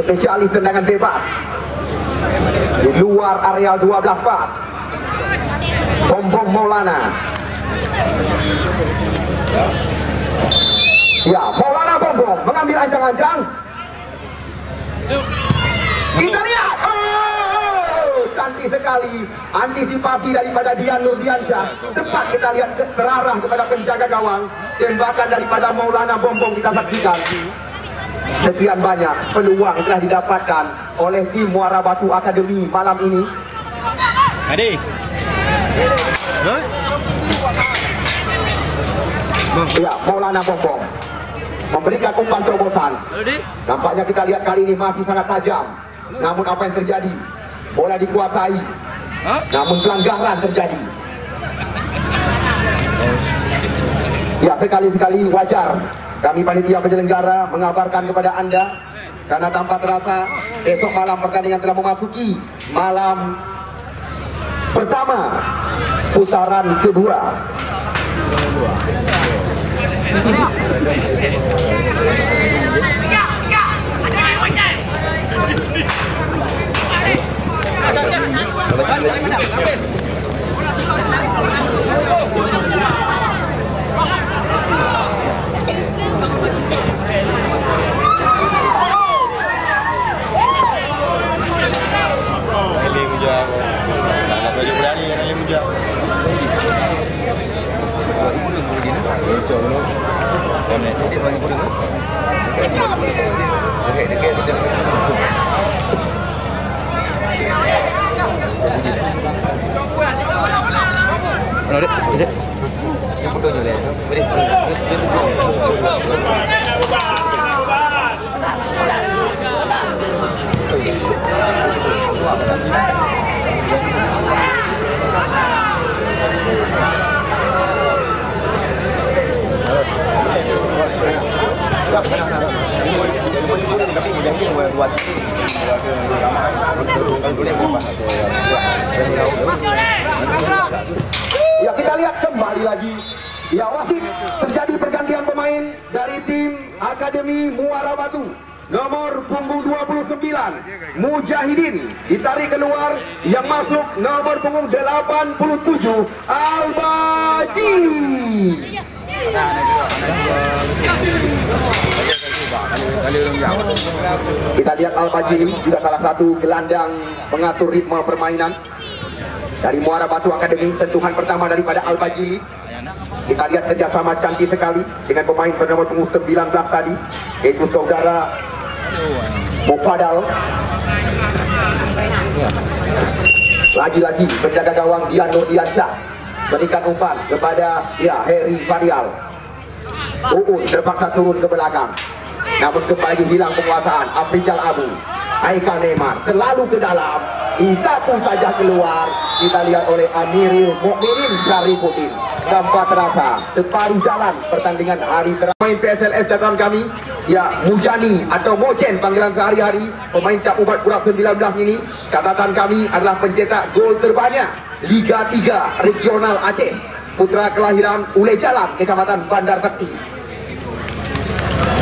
spesialis tendangan bebas di luar area 12 pas. Bom Maulana. Ya, Maulana Bom mengambil ancang-ancang. Kita lihat, cantik sekali antisipasi daripada Dian Nurdiansyah. Tepat kita lihat terarah kepada penjaga gawang. Tembakan daripada Maulana Bom kita saksikan. Sekian banyak peluang telah didapatkan oleh tim Muara Batu Akademi malam ini. Adi. Ya, Maulana Bom memberikan umpan terobosan. Nampaknya kita lihat kali ini masih sangat tajam. Namun apa yang terjadi? Bola dikuasai. Namun pelanggaran terjadi. Ya, sekali-sekali wajar kami panitia penyelenggara mengabarkan kepada Anda, karena tanpa terasa besok malam pertandingan telah memasuki malam pertama putaran kedua. Ya, kita lihat kembali lagi. Ya, wasit terjadi pergantian pemain dari tim Akademi Muara Batu. Nomor punggung 29 Mujahidin ditarik keluar, yang masuk nomor punggung 87 Al-Baji. Kita lihat Al-Baji juga salah satu gelandang pengatur ritme permainan dari Muara Batu Akademi. Sentuhan pertama daripada Al-Baji. Kita lihat kerjasama cantik sekali dengan pemain bernomor punggung 19 tadi, yaitu saudara Mufadal. Lagi-lagi penjaga gawang Dian Nurdiansyah berikan umpan kepada Heri Fadial. Uun terpaksa turun ke belakang, namun kembali hilang penguasaan. Afrizal Abu, Aika Neymar terlalu ke dalam, disapu saja keluar. Kita lihat oleh Amirul Mukminin Syarifuddin. Tanpa terasa separuh jalan pertandingan hari terakhir. Pemain PSLS catatan kami, ya, Mujani atau Mojen panggilan sehari-hari, pemain cap ubat kurang 19 ini, catatan kami adalah pencetak gol terbanyak Liga 3 Regional Aceh. Putra kelahiran Ule Jalan, Kecamatan Bandar Sakti.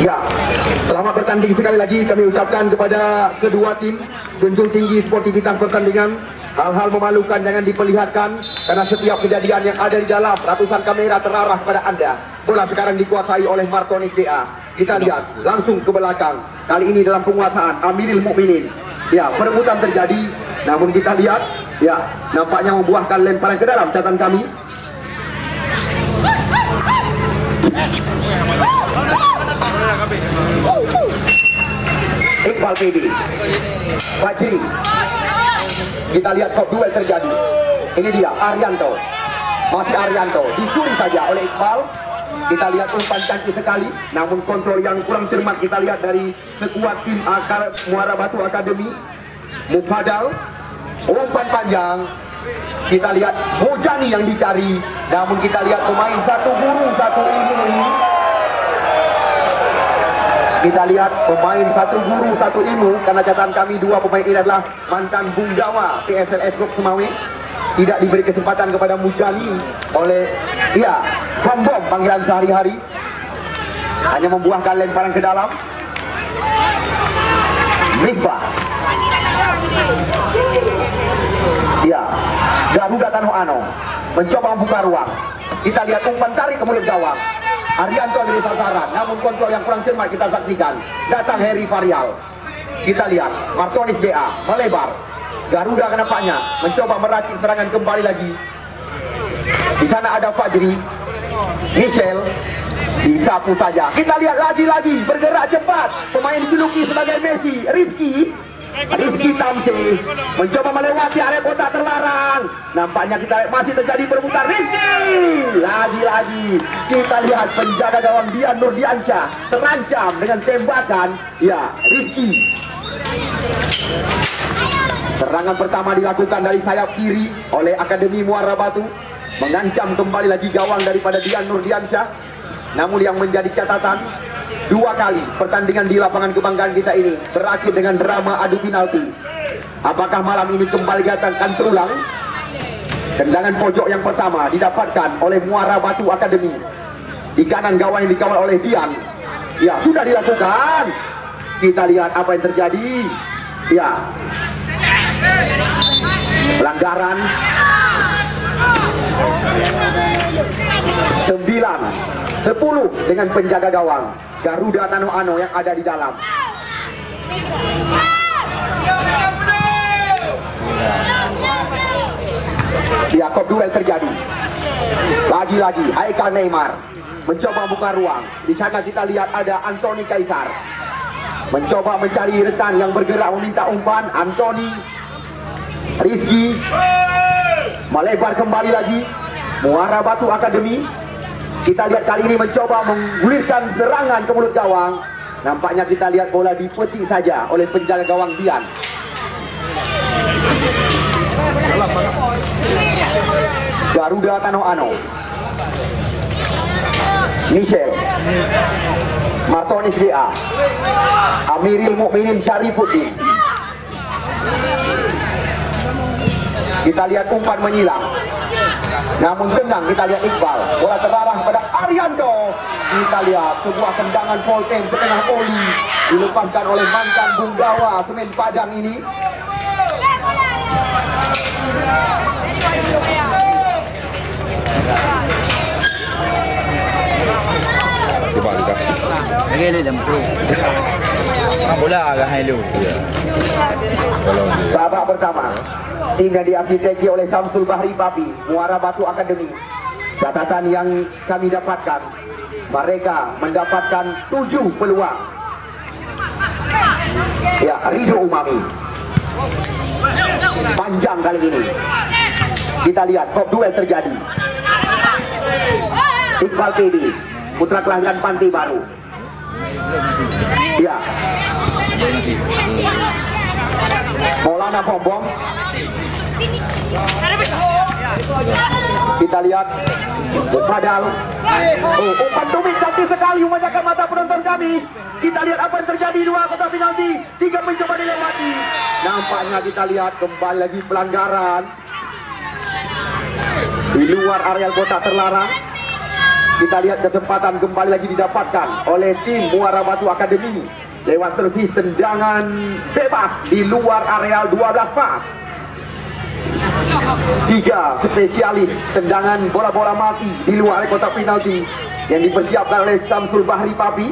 Ya, selamat bertanding sekali lagi kami ucapkan kepada kedua tim. Junjung tinggi sportivitas pertandingan. Hal-hal memalukan jangan diperlihatkan, karena setiap kejadian yang ada di dalam ratusan kamera terarah kepada Anda. Bola sekarang dikuasai oleh Markonis DA. Kita lihat langsung ke belakang. Kali ini dalam penguasaan Amirul Mukminin. Ya, perebutan terjadi, namun kita lihat, ya, nampaknya membuahkan lemparan ke dalam catatan kami. Iqbal PD, Fajri. Kita lihat kok duel terjadi. Ini dia Arianto, masih Arianto, dicuri saja oleh Iqbal. Kita lihat umpan cantik sekali, namun kontrol yang kurang cermat kita lihat dari sekuat tim Muara Batu Akademi. Mufadal, umpan panjang. Kita lihat Mujani yang dicari, namun kita lihat pemain satu guru satu ilmu ini. Kita lihat pemain satu guru satu ilmu, karena catatan kami dua pemain ini adalah mantan Bunggawa PSLS Group Semawe. Tidak diberi kesempatan kepada Mujani oleh Bom panggilan sehari-hari, hanya membuahkan lemparan ke dalam. Misbah. Ya, Garuda Tanoano mencoba membuka ruang. Kita lihat umpan tarik ke mulut gawang. Arianto ambil sasaran, namun kontrol yang kurang cermat kita saksikan. Datang Heri Varial. Kita lihat Martonis BA melebar. Garuda nampaknya mencoba meracik serangan kembali lagi. Di sana ada Fajri, Michel, disapu saja. Kita lihat lagi-lagi bergerak cepat. Pemain dijuluki sebagai Messi, Rizky Tamsi mencoba melewati area kotak terlarang. Nampaknya kita lihat masih terjadi perputaran. Rizky lagi-lagi kita lihat penjaga gawang Dian Nurdiansyah terancam dengan tembakan. Ya, Rizky. Serangan pertama dilakukan dari sayap kiri oleh Akademi Muara Batu, mengancam kembali lagi gawang daripada Dian Nurdiansyah. Namun yang menjadi catatan, 2 kali pertandingan di lapangan kebanggaan kita ini berakhir dengan drama adu penalti. Apakah malam ini kembali akan terulang? Tendangan pojok yang pertama didapatkan oleh Muara Batu Akademi. Di kanan gawang yang dikawal oleh Dian. Ya, sudah dilakukan. Kita lihat apa yang terjadi. Ya, pelanggaran. 9-10 dengan penjaga gawang Garuda Tanoano yang ada di dalam. Yakob duel terjadi. Lagi-lagi Haikal Neymar mencoba membuka ruang. Di sana kita lihat ada Anthony Kaisar mencoba mencari rekan yang bergerak meminta umpan. Anthony, Rizky melebar kembali lagi. Muara Batu Akademi kita lihat kali ini mencoba menggulirkan serangan ke mulut gawang. Nampaknya kita lihat bola dipetik saja oleh penjaga gawang Dian. Garuda Tanoano, Michel, Martonis BA, Amiril Mukminin Syarifuddin. Kita lihat umpan menyilang. Namun tenang, kita lihat Iqbal. Bola terarah pada Arianto. Kita lihat sebuah tendangan volley ke tengah oli dilepaskan oleh mantan Bunggawa Semen Padang ini. Bola agak hello. Babak pertama tim yang diarsiteki oleh Samsul Bahri Papi, Muara Batu Akademi. Catatan yang kami dapatkan, mereka mendapatkan 7 peluang. Ya, Ridho Umami panjang kali ini. Kita lihat kop duel terjadi. Iqbal PB, putra kelahiran Pantai Baru. Ya, Maulana Pombong. Kita lihat Padal. Umpan tumit cantik sekali memanjakan mata penonton kami. Kita lihat apa yang terjadi. 2 kotak penalti, 3 mencoba dilewati. Nampaknya kita lihat kembali lagi pelanggaran di luar area kotak terlarang. Kita lihat kesempatan kembali lagi didapatkan oleh tim Muara Batu Akademi lewat servis tendangan bebas di luar areal 12 pas. 3 spesialis tendangan bola-bola mati di luar area kotak penalti yang dipersiapkan oleh Samsul Bahri Papi.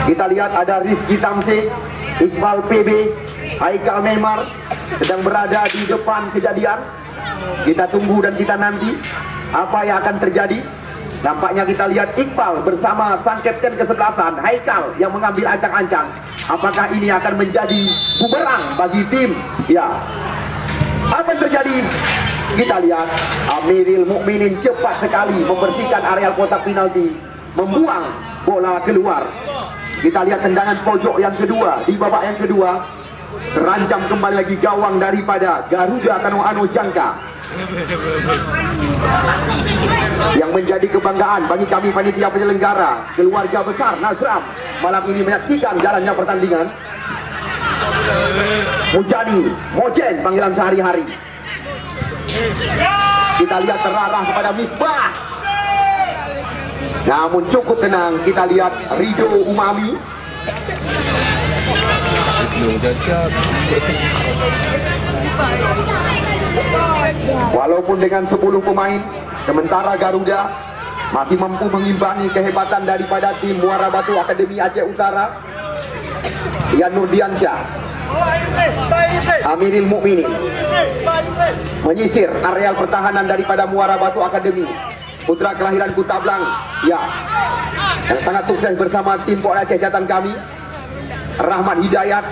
Kita lihat ada Rizky Tamsi, Iqbal PB, Haikal Neymar sedang berada di depan kejadian. Kita tunggu dan kita nanti apa yang akan terjadi. Nampaknya kita lihat Iqbal bersama sang kapten kesebelasan Haikal yang mengambil ancang-ancang. Apakah ini akan menjadi bumerang bagi tim? Ya, apa yang terjadi? Kita lihat Amiril Mukminin cepat sekali membersihkan areal kotak penalti, membuang bola keluar. Kita lihat tendangan pojok yang kedua di babak yang kedua. Terancam kembali lagi gawang daripada Garuda Tanoano Jangka. Yang menjadi kebanggaan bagi kami panitia penyelenggara, keluarga besar Nazram malam ini menyaksikan jalannya pertandingan. Mujani, Mojen panggilan sehari-hari. Kita lihat terarah kepada Misbah. Namun cukup tenang. Kita lihat Ridho Umami. Lu cocok. Walaupun dengan 10 pemain, sementara Garuda masih mampu mengimbangi kehebatan daripada tim Muara Batu Akademi Aceh Utara. Yan Nurdiansyah, Amiril Mukminin menyisir areal pertahanan daripada Muara Batu Akademi. Putra kelahiran Kutablang, ya, yang sangat sukses bersama tim Pok Aceh Jatan kami. Rahmat Hidayat,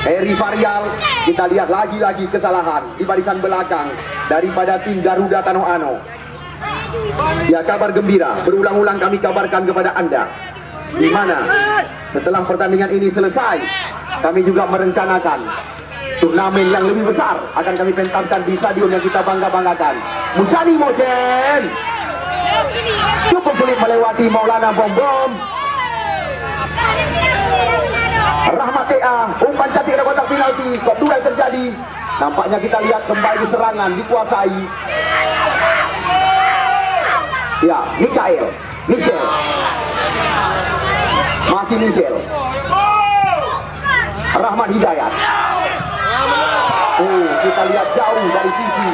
Eri Varial. Kita lihat lagi-lagi kesalahan di barisan belakang daripada tim Garuda Tanoh Ano. Ya, kabar gembira berulang-ulang kami kabarkan kepada Anda, di mana setelah pertandingan ini selesai, kami juga merencanakan turnamen yang lebih besar akan kami pentaskan di stadion yang kita bangga-banggakan, Musani Mochen. Cukup sulit melewati Maulana Bom Bom. Rahmat TA, umpan cantik ke kotak penalti. Kok duel terjadi. Nampaknya kita lihat kembali serangan dikuasai. Ya, Michel. Masih Michel. Rahmat Hidayat. Kita lihat jauh dari sisi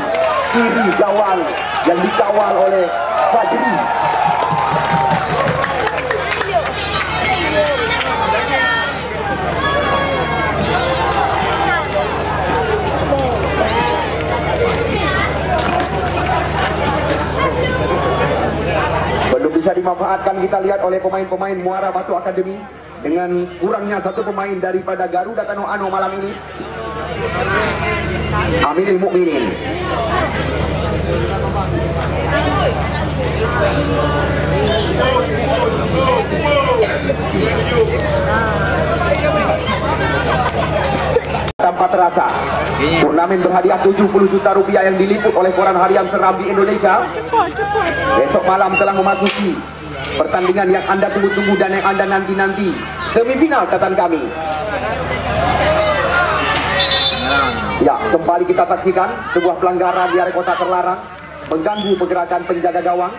kiri gawang yang dikawal oleh Fajri. Belum bisa dimanfaatkan, kita lihat oleh pemain-pemain Muara Batu Akademi dengan kurangnya satu pemain daripada Garuda Tanoh Ano malam ini. Amiril Mukminin. Tanpa terasa, turnamen berhadiah 70 juta rupiah yang diliput oleh koran harian Serambi Indonesia besok malam telah memasuki pertandingan yang Anda tunggu-tunggu dan yang Anda nanti-nanti, semifinal catatan kami. Ya, kembali kita saksikan sebuah pelanggaran di area kotak terlarang, mengganggu pergerakan penjaga gawang.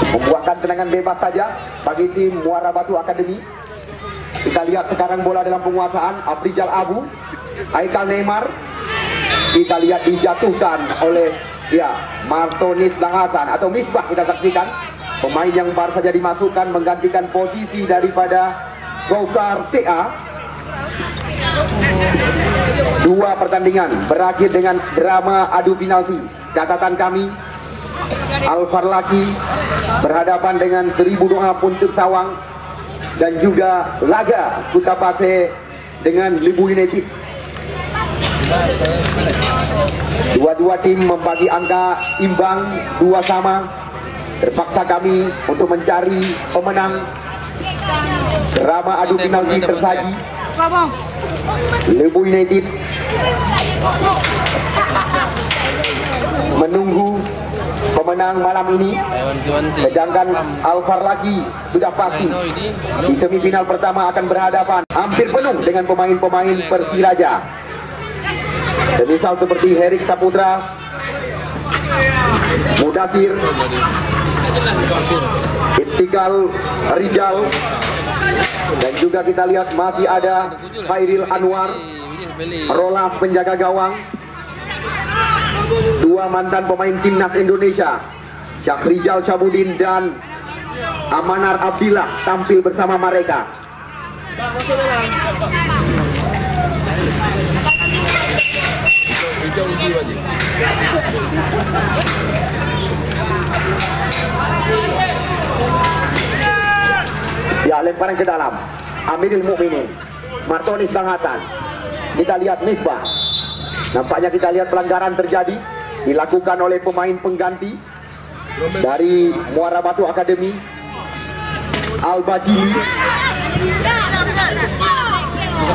Membuahkan tendangan bebas saja bagi tim Muara Batu Akademi. Kita lihat sekarang bola dalam penguasaan Afrizal Abu, Aikal Neymar. Kita lihat dijatuhkan oleh Martonis Dangasan atau Misbah. Kita saksikan pemain yang baru saja dimasukkan menggantikan posisi daripada Gausar TA. Dua pertandingan berakhir dengan drama adu penalti. Catatan kami, Al-Farlaki berhadapan dengan 1000 Doa Puntuk Sawang, dan juga laga Kutapase dengan Libu United. Dua-dua tim membagi angka imbang 2 sama. Terpaksa kami untuk mencari pemenang. Drama adu penalti tersaji. Libu United menunggu pemenang malam ini, sedangkan Al-Farlaki sudah pasti di semifinal pertama akan berhadapan hampir penuh dengan pemain-pemain Persiraja. Semisal seperti Herik Saputra, Mudasir, Ibtikal Rijal, dan juga kita lihat masih ada Khairil Anwar, Rolas penjaga gawang. Dua mantan pemain timnas Indonesia, Syahrizal Syabudin dan Amanar Abdillah tampil bersama mereka. Ya, lemparan ke dalam Amiril Mukminin, Martonis Dangasan. Kita lihat Misbah. Nampaknya kita lihat pelanggaran terjadi dilakukan oleh pemain pengganti dari Muara Batu Akademi, Al-Bajili,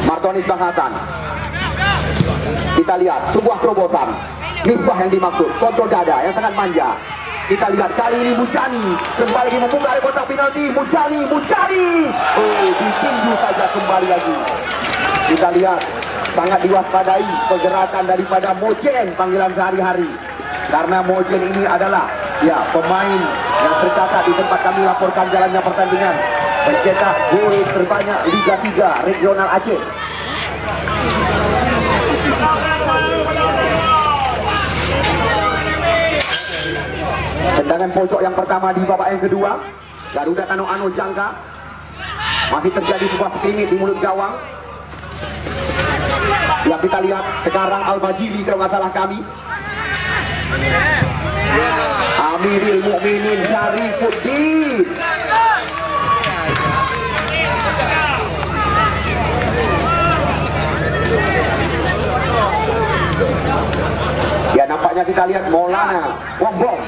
Martonis Dangasan. Kita lihat sebuah terobosan Misbah yang dimaksud, kontrol dada yang sangat manja. Kita lihat kali ini Mujani kembali lagi membuka dari kotak penalti. Mujani. Oh, ditinju saja kembali lagi. Kita lihat sangat diwaspadai pergerakan daripada Mojen panggilan sehari-hari. Karena Mojen ini adalah pemain yang tercatat di tempat kami laporkan jalannya pertandingan. Pencetak gol terbanyak Liga 3 Regional Aceh. Tendangan pojok yang pertama di babak yang kedua. Garuda Tanoano jangka. Masih terjadi sebuah skrimit di mulut gawang. Yang kita lihat sekarang Al-Majili kalau nggak salah kami. Amiril Mukminin Syarifuddin. Ya, nampaknya kita lihat Maulana Bombong.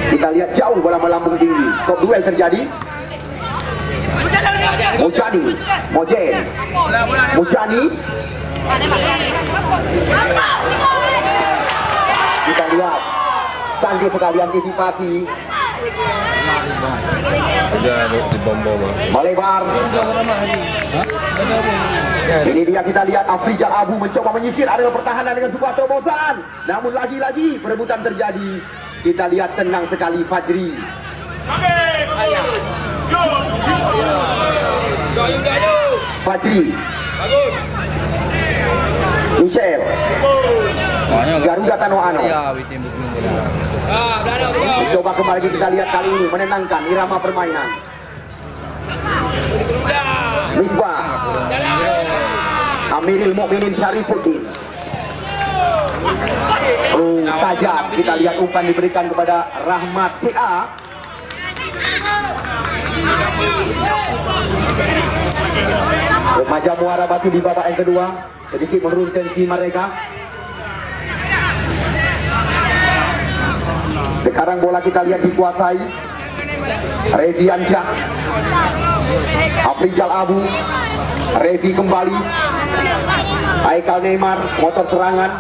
Kita lihat jauh bola melambung tinggi. Top duel terjadi. Mujani. Kita lihat canggih sekali antisipasi. Melebar. Ini dia, kita lihat Afrizal Abu mencoba menyisir area pertahanan dengan sebuah terobosan. Namun lagi-lagi perebutan terjadi. Kita lihat tenang sekali Fajri. Michel. Garuda Tanoano. Mencoba kembali kita lihat kali ini menenangkan irama permainan. Misbah. Amiril Mukminin Syarifuddin. Tajam kita lihat umpan diberikan kepada Rahmat TA. Remaja Muara Batu di babak yang kedua sedikit menurun tensi mereka. Sekarang bola kita lihat dikuasai Reviansyah, Afrizal Abu, Revi kembali, Haikal Neymar, motor serangan.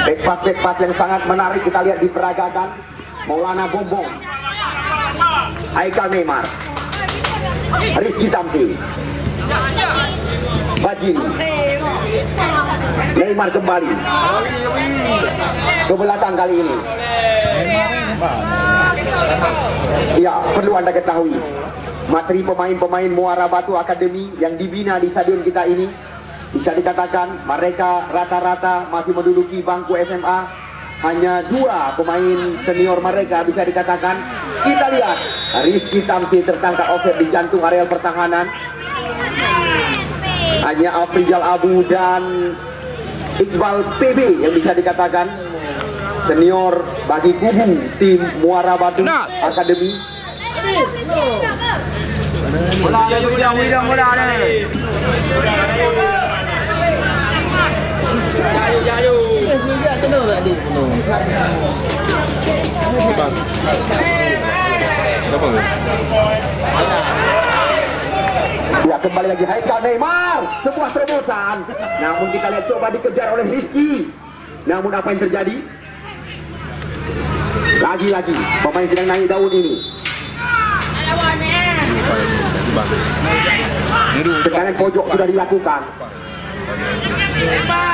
Back pass yang sangat menarik kita lihat diperagakan. Maulana Bombong, Haikal Neymar, Rizky Tamsi, Bajin, Neymar kembali ke belakang kali ini. Ya, perlu Anda ketahui materi pemain-pemain Muara Batu Academy yang dibina di stadion kita ini, bisa dikatakan mereka rata-rata masih menduduki bangku SMA. Hanya 2 pemain senior mereka bisa dikatakan. Kita lihat Rizky Tamsi tertangkap offset di jantung areal pertahanan. Hanya Afrizal Abu dan Iqbal PB yang bisa dikatakan senior bagi kubu tim Muara Batu Academy. Ya, kembali lagi Haikal Neymar, sebuah terobosan. Namun kita lihat coba dikejar oleh Rizky. Namun apa yang terjadi? Lagi-lagi pemain sedang naik daun ini. Tendangan pojok sudah dilakukan.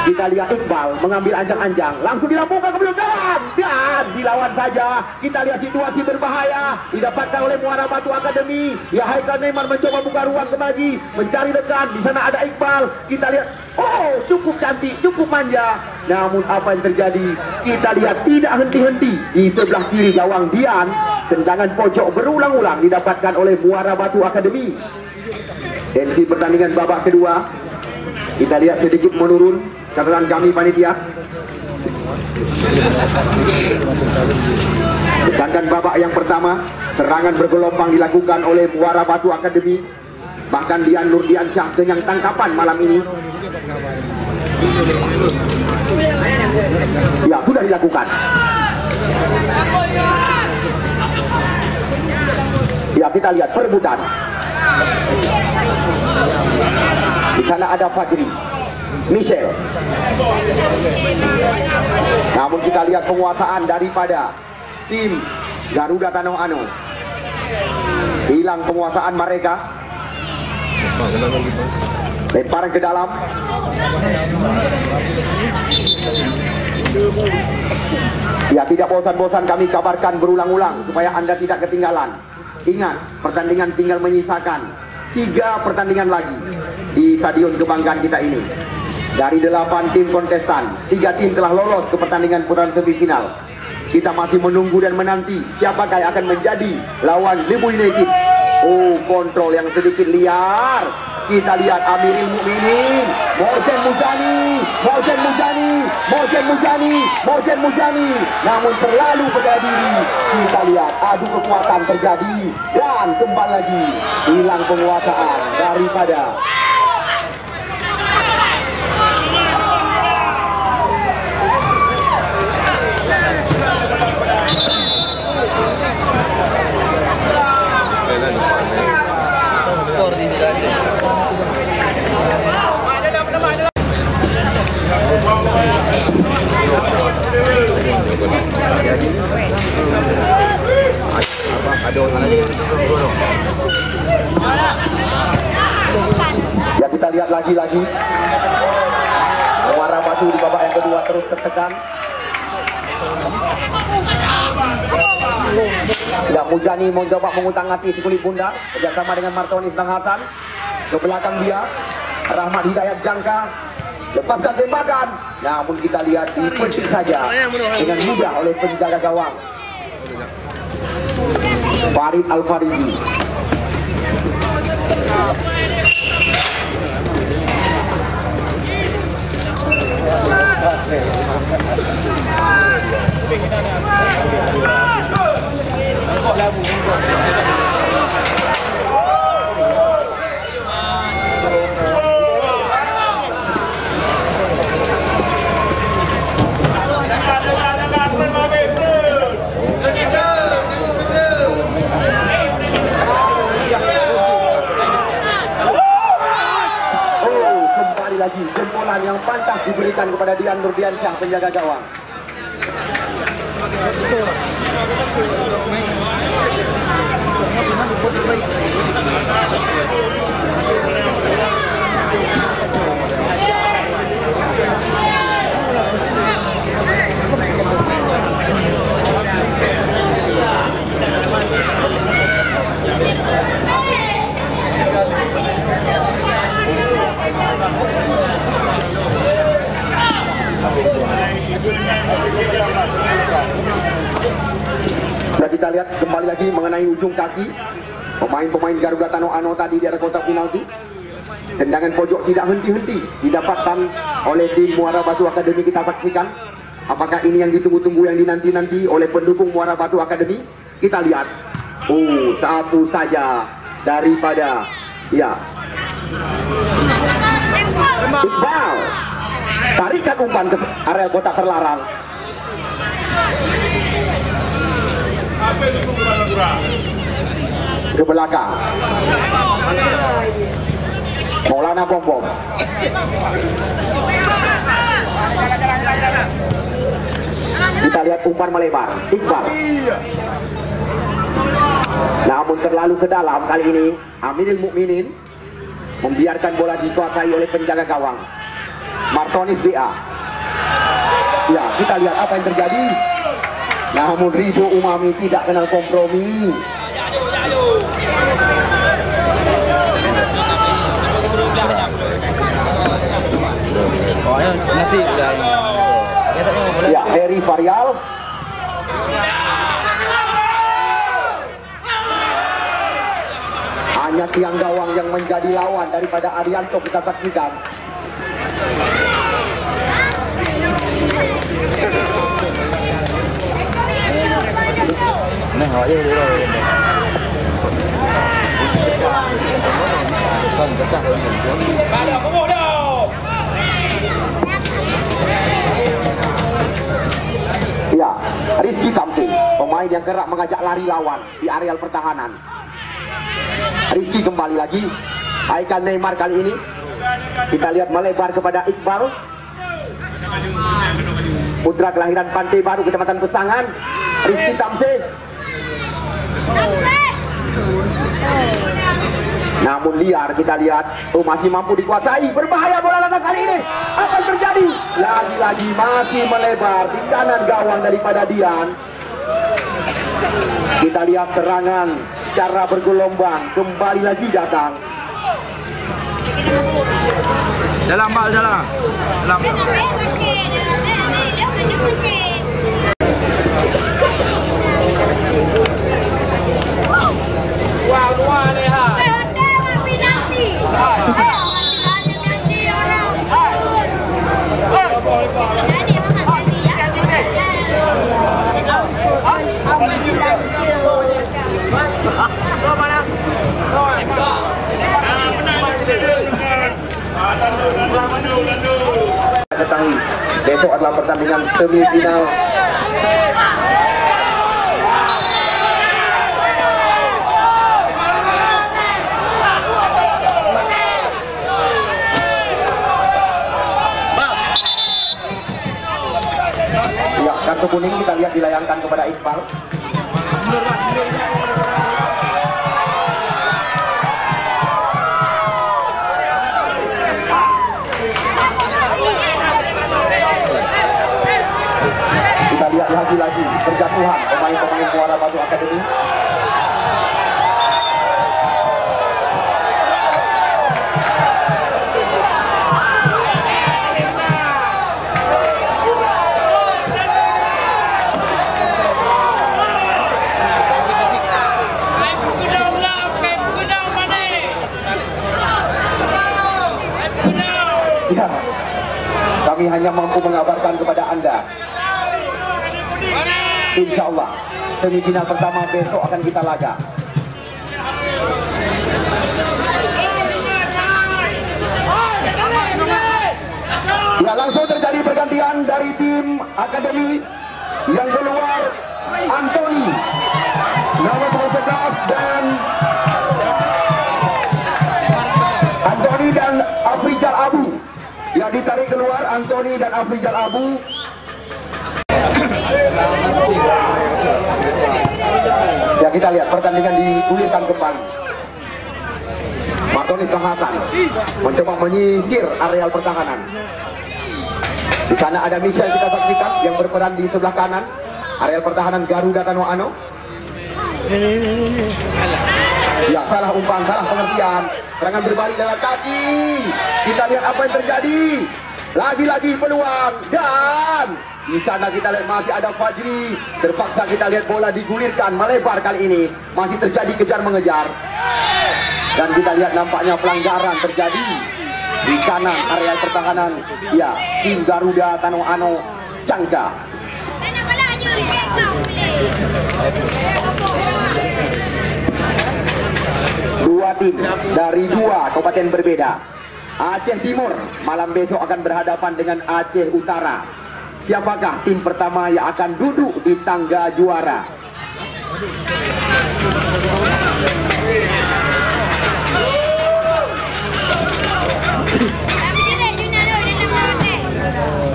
Kita lihat Iqbal mengambil anjang-anjang, langsung dilambungkan ke belakang dan dilawan saja. Kita lihat situasi berbahaya didapatkan oleh Muara Batu Academy. Ya, Haikal Neymar mencoba buka ruang kembali, mencari dekat. Di sana ada Iqbal. Kita lihat, oh, cukup cantik, cukup manja. Namun apa yang terjadi? Kita lihat tidak henti-henti di sebelah kiri gawang Dian. Tendangan pojok berulang-ulang didapatkan oleh Muara Batu Academy. Tensi pertandingan babak kedua kita lihat sedikit menurun catatan kami panitia. Sedangkan babak yang pertama serangan bergelombang dilakukan oleh Muara Batu Academy. Bahkan Dian Nurdiansyah kenyang tangkapan malam ini. Ya, sudah dilakukan. Ya, kita lihat perebutan. Di sana ada Fajri, Michel. Namun kita lihat penguasaan daripada tim Garuda Tanoh Ano. Hilang penguasaan mereka. Lemparan ke dalam. Ya, tidak bosan-bosan kami kabarkan berulang-ulang supaya Anda tidak ketinggalan. Ingat, pertandingan tinggal menyisakan 3 pertandingan lagi di Stadion Kebanggaan kita ini. Dari 8 tim kontestan, 3 tim telah lolos ke pertandingan putaran semifinal. Kita masih menunggu dan menanti siapakah yang akan menjadi lawan Libu United. Oh, kontrol yang sedikit liar. Kita lihat Amirul Mukminin, Morjen Mujani. Namun terlalu percaya diri. Kita lihat adu kekuatan terjadi dan kembali lagi hilang penguasaan daripada skor di Aceh. Ya, kita lihat lagi-lagi Muara Batu di babak yang kedua terus tertekan. Ya, Mujani mencoba mengutang-atik si kulit bundar kerjasama dengan Martonis dan Hasan. Ke belakang dia Rahmat Hidayat jangka, lepaskan tembakan. Namun kita lihat dipetik saja dengan mudah oleh penjaga gawang Farid Al-Fariji. Lagi jempolan yang pantas diberikan kepada Dian Nurdiansyah, penjaga gawang. Nah, kita lihat kembali lagi mengenai ujung kaki pemain-pemain Garuda Tanoh Ano tadi di area kotak penalti. Tendangan pojok tidak henti-henti didapatkan oleh tim Muara Batu Akademi. Kita saksikan apakah ini yang ditunggu-tunggu, yang dinanti-nanti oleh pendukung Muara Batu Akademi. Kita lihat, sapu saja daripada Iqbal. Tarikan umpan ke area kotak terlarang. Ke belakang Maulana Bom. Kita lihat umpan melebar Iqbal. Namun terlalu ke dalam kali ini. Aminul Mukminin membiarkan bola dikuasai oleh penjaga gawang Martonis BA. Ya, kita lihat apa yang terjadi. Namun Ridho Umami tidak kenal kompromi. Ya, Heri Varial. Hanya tiang gawang yang menjadi lawan daripada Arianto, kita saksikan. Ya, Rizky Kamsi. pemain yang kerap mengajak lari lawan di areal pertahanan. Rizky kembali lagi. Haikal Neymar kali ini. Kita lihat melebar kepada Iqbal. Putra kelahiran Pantai Baru, Kecamatan Pesangan. Rizky Tamsih. Namun liar, kita lihat. Masih mampu dikuasai. Berbahaya bola datang kali ini. Apa yang terjadi? Lagi-lagi masih melebar di kanan gawang daripada Dian. Kita lihat serangan secara bergelombang kembali lagi datang. Dalam bal dalam. Dalam. Wow, dua nih ha. Ketahui besok adalah pertandingan semifinal ya, kartu kuning kita lihat dilayangkan kepada Iqbal. Kita lihat lagi-lagi perjatuhan pemain-pemain Muara Batu Academy. Ya, kami hanya mampu mengabarkan kepada Anda. Insya Allah semifinal pertama besok akan kita laga. Ya, langsung terjadi pergantian dari tim akademi. Yang keluar Anthony nomor 11 dan Anthony dan Afrizal Abu. Yang ditarik keluar Anthony dan Afrizal Abu. Ya, kita lihat pertandingan digulirkan kembali. Matoni Hasan mencoba menyisir areal pertahanan. Di sana ada Michel kita saksikan yang berperan di sebelah kanan areal pertahanan Garuda Tanoano. Ya, salah umpan, salah pengertian. Serangan berbalik lewat kaki. Kita lihat apa yang terjadi. Lagi-lagi peluang dan di sana kita lihat masih ada Fajri. Terpaksa kita lihat bola digulirkan melebar kali ini. Masih terjadi kejar mengejar. Dan kita lihat nampaknya pelanggaran terjadi di kanan area pertahanan. Ya, tim Garuda Tanoano Cangka. Dua tim dari dua kabupaten berbeda. Aceh Timur malam besok akan berhadapan dengan Aceh Utara. Siapakah tim pertama yang akan duduk di tangga juara?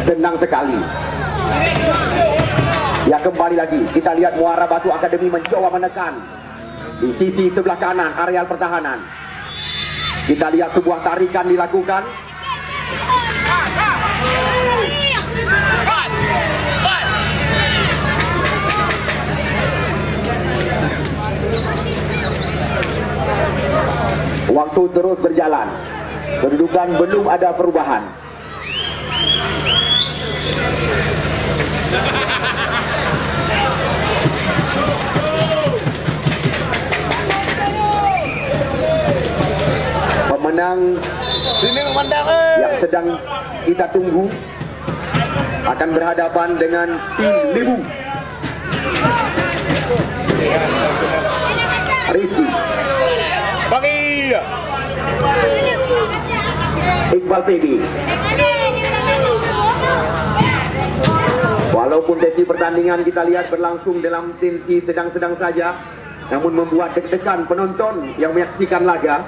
Tenang sekali. Ya, kembali lagi kita lihat Muara Batu Academy mencoba menekan di sisi sebelah kanan areal pertahanan. Kita lihat sebuah tarikan dilakukan. Waktu terus berjalan. Kedudukan belum ada perubahan. Pemenang yang sedang kita tunggu akan berhadapan dengan tim Libu. Rizky Iqbal PB. Walaupun sesi pertandingan kita lihat berlangsung dalam tensi sedang-sedang saja, namun membuat deg-degan penonton yang menyaksikan laga.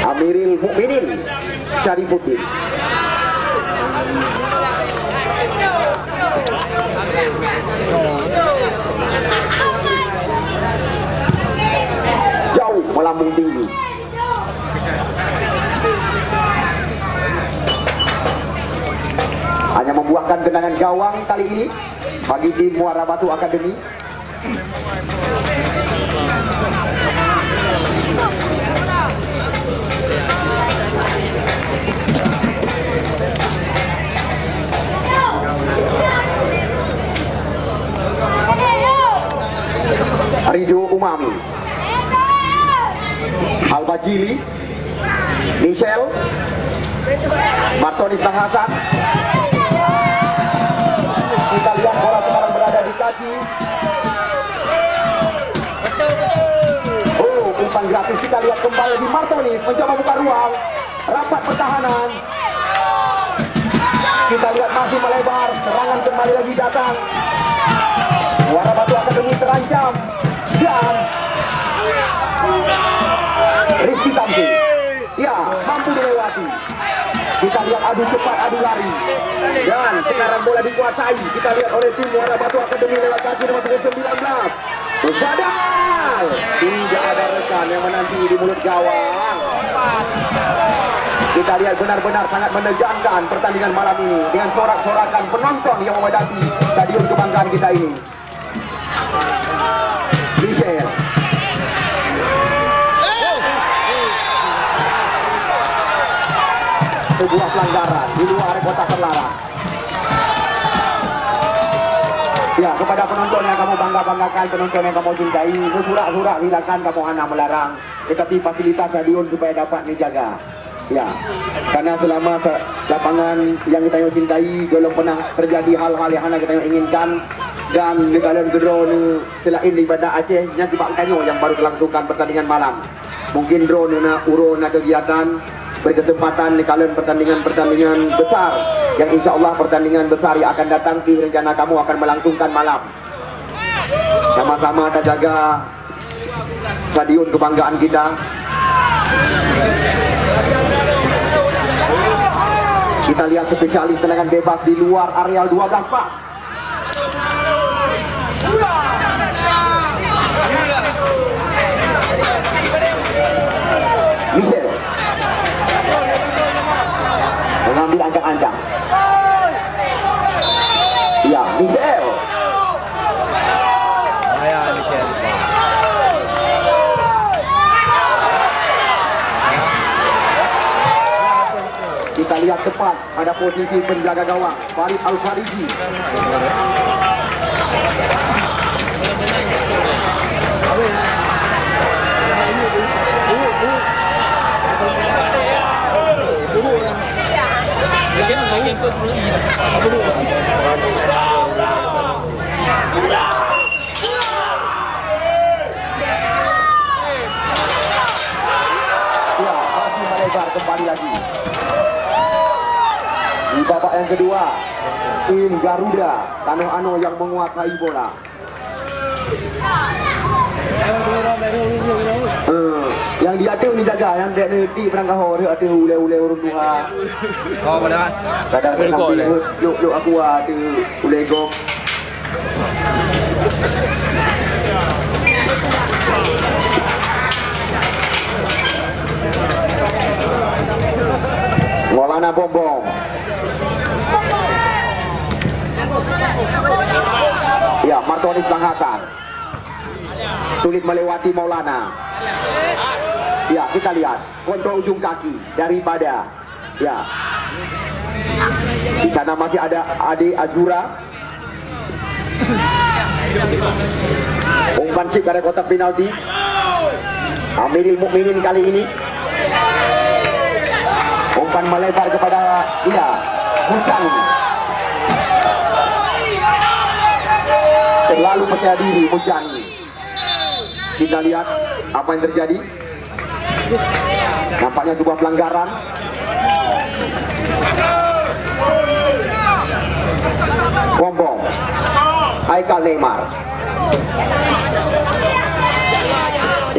Amiril Mukminin Syarifuddin. Jauh melambung tinggi. Hanya membuahkan tendangan gawang kali ini bagi tim Muara Batu Academy. Ridho Umami, Al-Bajili, Michelle, Martonis Bahasan. Kita lihat bola sekarang berada di kaki. Oh, umpan gratis. Kita lihat kembali di Martonis mencoba buka ruang. Rapat pertahanan. Kita lihat masih melebar. Serangan kembali lagi datang. Muara Batu Academy terancam. Dan Rizky Tamsi, ya, mampu dilewati. Kita lihat adu cepat, adu lari. Dan sekarang bola dikuasai. Kita lihat oleh tim Muara Batu Academy lewat kaki nomor 19. Sadal. Tidak ada rekan yang menanti di mulut gawang. Kita lihat benar-benar sangat menegangkan pertandingan malam ini dengan sorak-sorakan penonton yang memadati stadion kebanggaan kita ini. Michelle. Sebuah pelanggaran di luar kotak terlarang. Ya, kepada penonton yang kamu bangga-banggakan, penonton yang kamu cintai, surat-surat silakan kamu anak melarang. Tetapi fasilitas stadion supaya dapat dijaga. Ya, karena selama lapangan yang kita cintai belum pernah terjadi hal-hal yang anak kita inginkan. Dan di dalam drone selain daripada Aceh nya di Bangkanyo yang baru melangsungkan pertandingan malam. Mungkin drone na urun kegiatan berkesempatan di kalian pertandingan besar yang insya Allah pertandingan besar yang akan datang di rencana kamu akan melangsungkan malam. Sama-sama kita jaga stadion kebanggaan kita. Kita lihat spesialis tendangan bebas di luar areal 12, Pak. Michelle mengambil ancang-ancang. Ya, Michelle. Kita lihat tepat pada posisi penjaga gawang Farid Al-Fariji. Ya, masih melebar kembali lagi. Di babak yang kedua, tim Garuda Tanoh Ano yang menguasai bola. Yang dia tu ni jaga, yang dia ni perangkah hore ada ule-ule urun tuha. Oh, pada kadang nanti yuk aku ada ule gong. Maulana Bombong. Ya, Martonis Adonis Bang Hasan. Sulit melewati Maulana. Ya, kita lihat kontrol ujung kaki daripada ya. Di sana masih ada Ade Azura. Umpan chip dari kotak penalti. Amiril Mukminin kali ini. Umpan melebar kepada dia Mujani. Terlalu percaya diri Mujani. Kita lihat apa yang terjadi. Nampaknya sebuah pelanggaran. Bombong Haikal Neymar.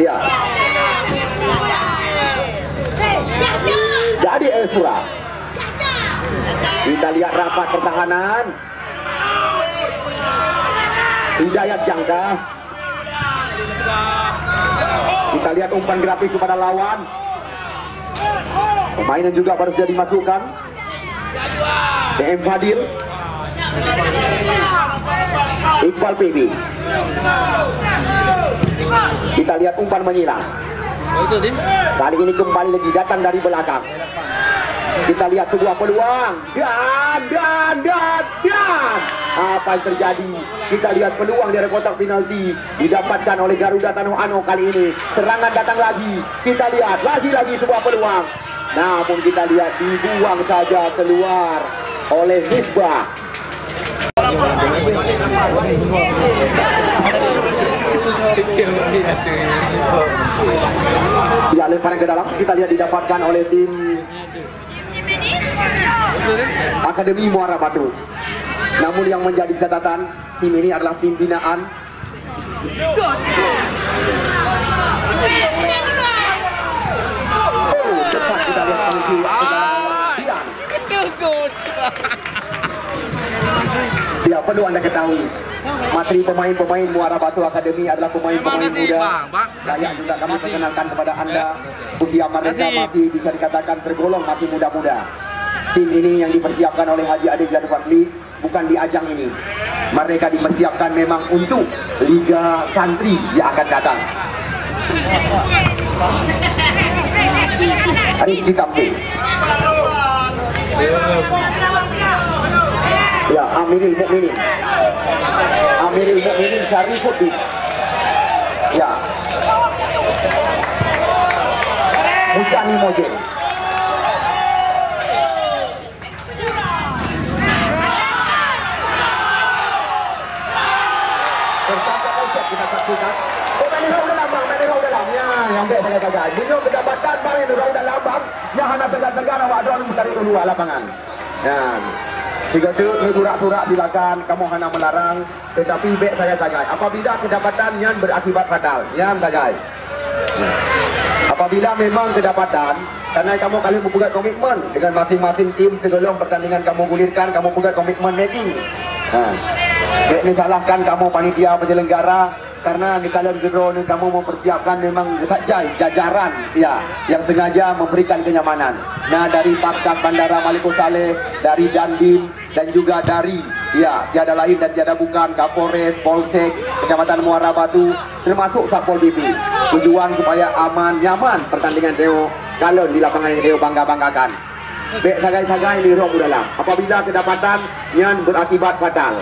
Ya. Jadi Elsura. Kita lihat rapat pertahanan. Hidayat jangka. Kita lihat umpan gratis kepada lawan. Pemain yang juga baru saja dimasukkan. DM Fadil. Iqbal PB. Kita lihat umpan menyilang. Kali ini kembali lagi datang dari belakang. Kita lihat sebuah peluang. Dan apa yang terjadi? Kita lihat peluang dari kotak penalti didapatkan oleh Garuda Tanoh Ano kali ini. Serangan datang lagi. Kita lihat lagi-lagi sebuah peluang. Namun kita lihat dibuang saja keluar oleh Misbah. Ya, lemparan ke dalam. Kita lihat didapatkan oleh tim Akademi Muara Batu. Namun yang menjadi catatan, tim ini adalah tim binaan. Oh, cepat kita lihat penguji. Ya, perlu Anda ketahui, materi pemain-pemain Muara Batu Akademi adalah pemain-pemain muda. Layak juga kami perkenalkan kepada Anda. Usia mereka masih bisa dikatakan tergolong masih muda-muda. Tim ini yang dipersiapkan oleh Haji Ade Jadu Fadli bukan di ajang ini. Mereka dipersiapkan memang untuk Liga Santri yang akan datang. Rizky Tampi. Ya, Amiril Mukminin. Amiril Mukminin Syarifuddin. Ya. Mujani Mojeng. Bersama Oset kita saksikan. Main udah lambang, udah dalamnya. Yang baik saya kagak. Bunyo kedapatan main udah lambang. Yang hanya tegar-tegar awak doang mencari dulu lapangan. Dan jika itu turak-turak silakan, kamu hanya melarang. Tetapi baik saya kagak. Apabila kedapatan yang berakibat fatal, yang kagak. Apabila memang kedapatan, karena kamu kali membuat komitmen dengan masing-masing tim sebelum pertandingan kamu gulirkan, kamu buat komitmen meeting. Ini salahkan kamu panitia penyelenggara karena di kalian gedro ini kamu mempersiapkan memang jajaran ya yang sengaja memberikan kenyamanan. Nah, dari Pakar Bandara Maliko Saleh, dari Dandim dan juga dari ya tiada lain dan tiada bukan Kapolres, Polsek, Kecamatan Muara Batu termasuk Satpol PP. Tujuan supaya aman nyaman pertandingan Deo Galon di lapangan yang Deo bangga-banggakan. Baik sagai-sagai di roh dalam. Apabila kedapatan yang berakibat fatal.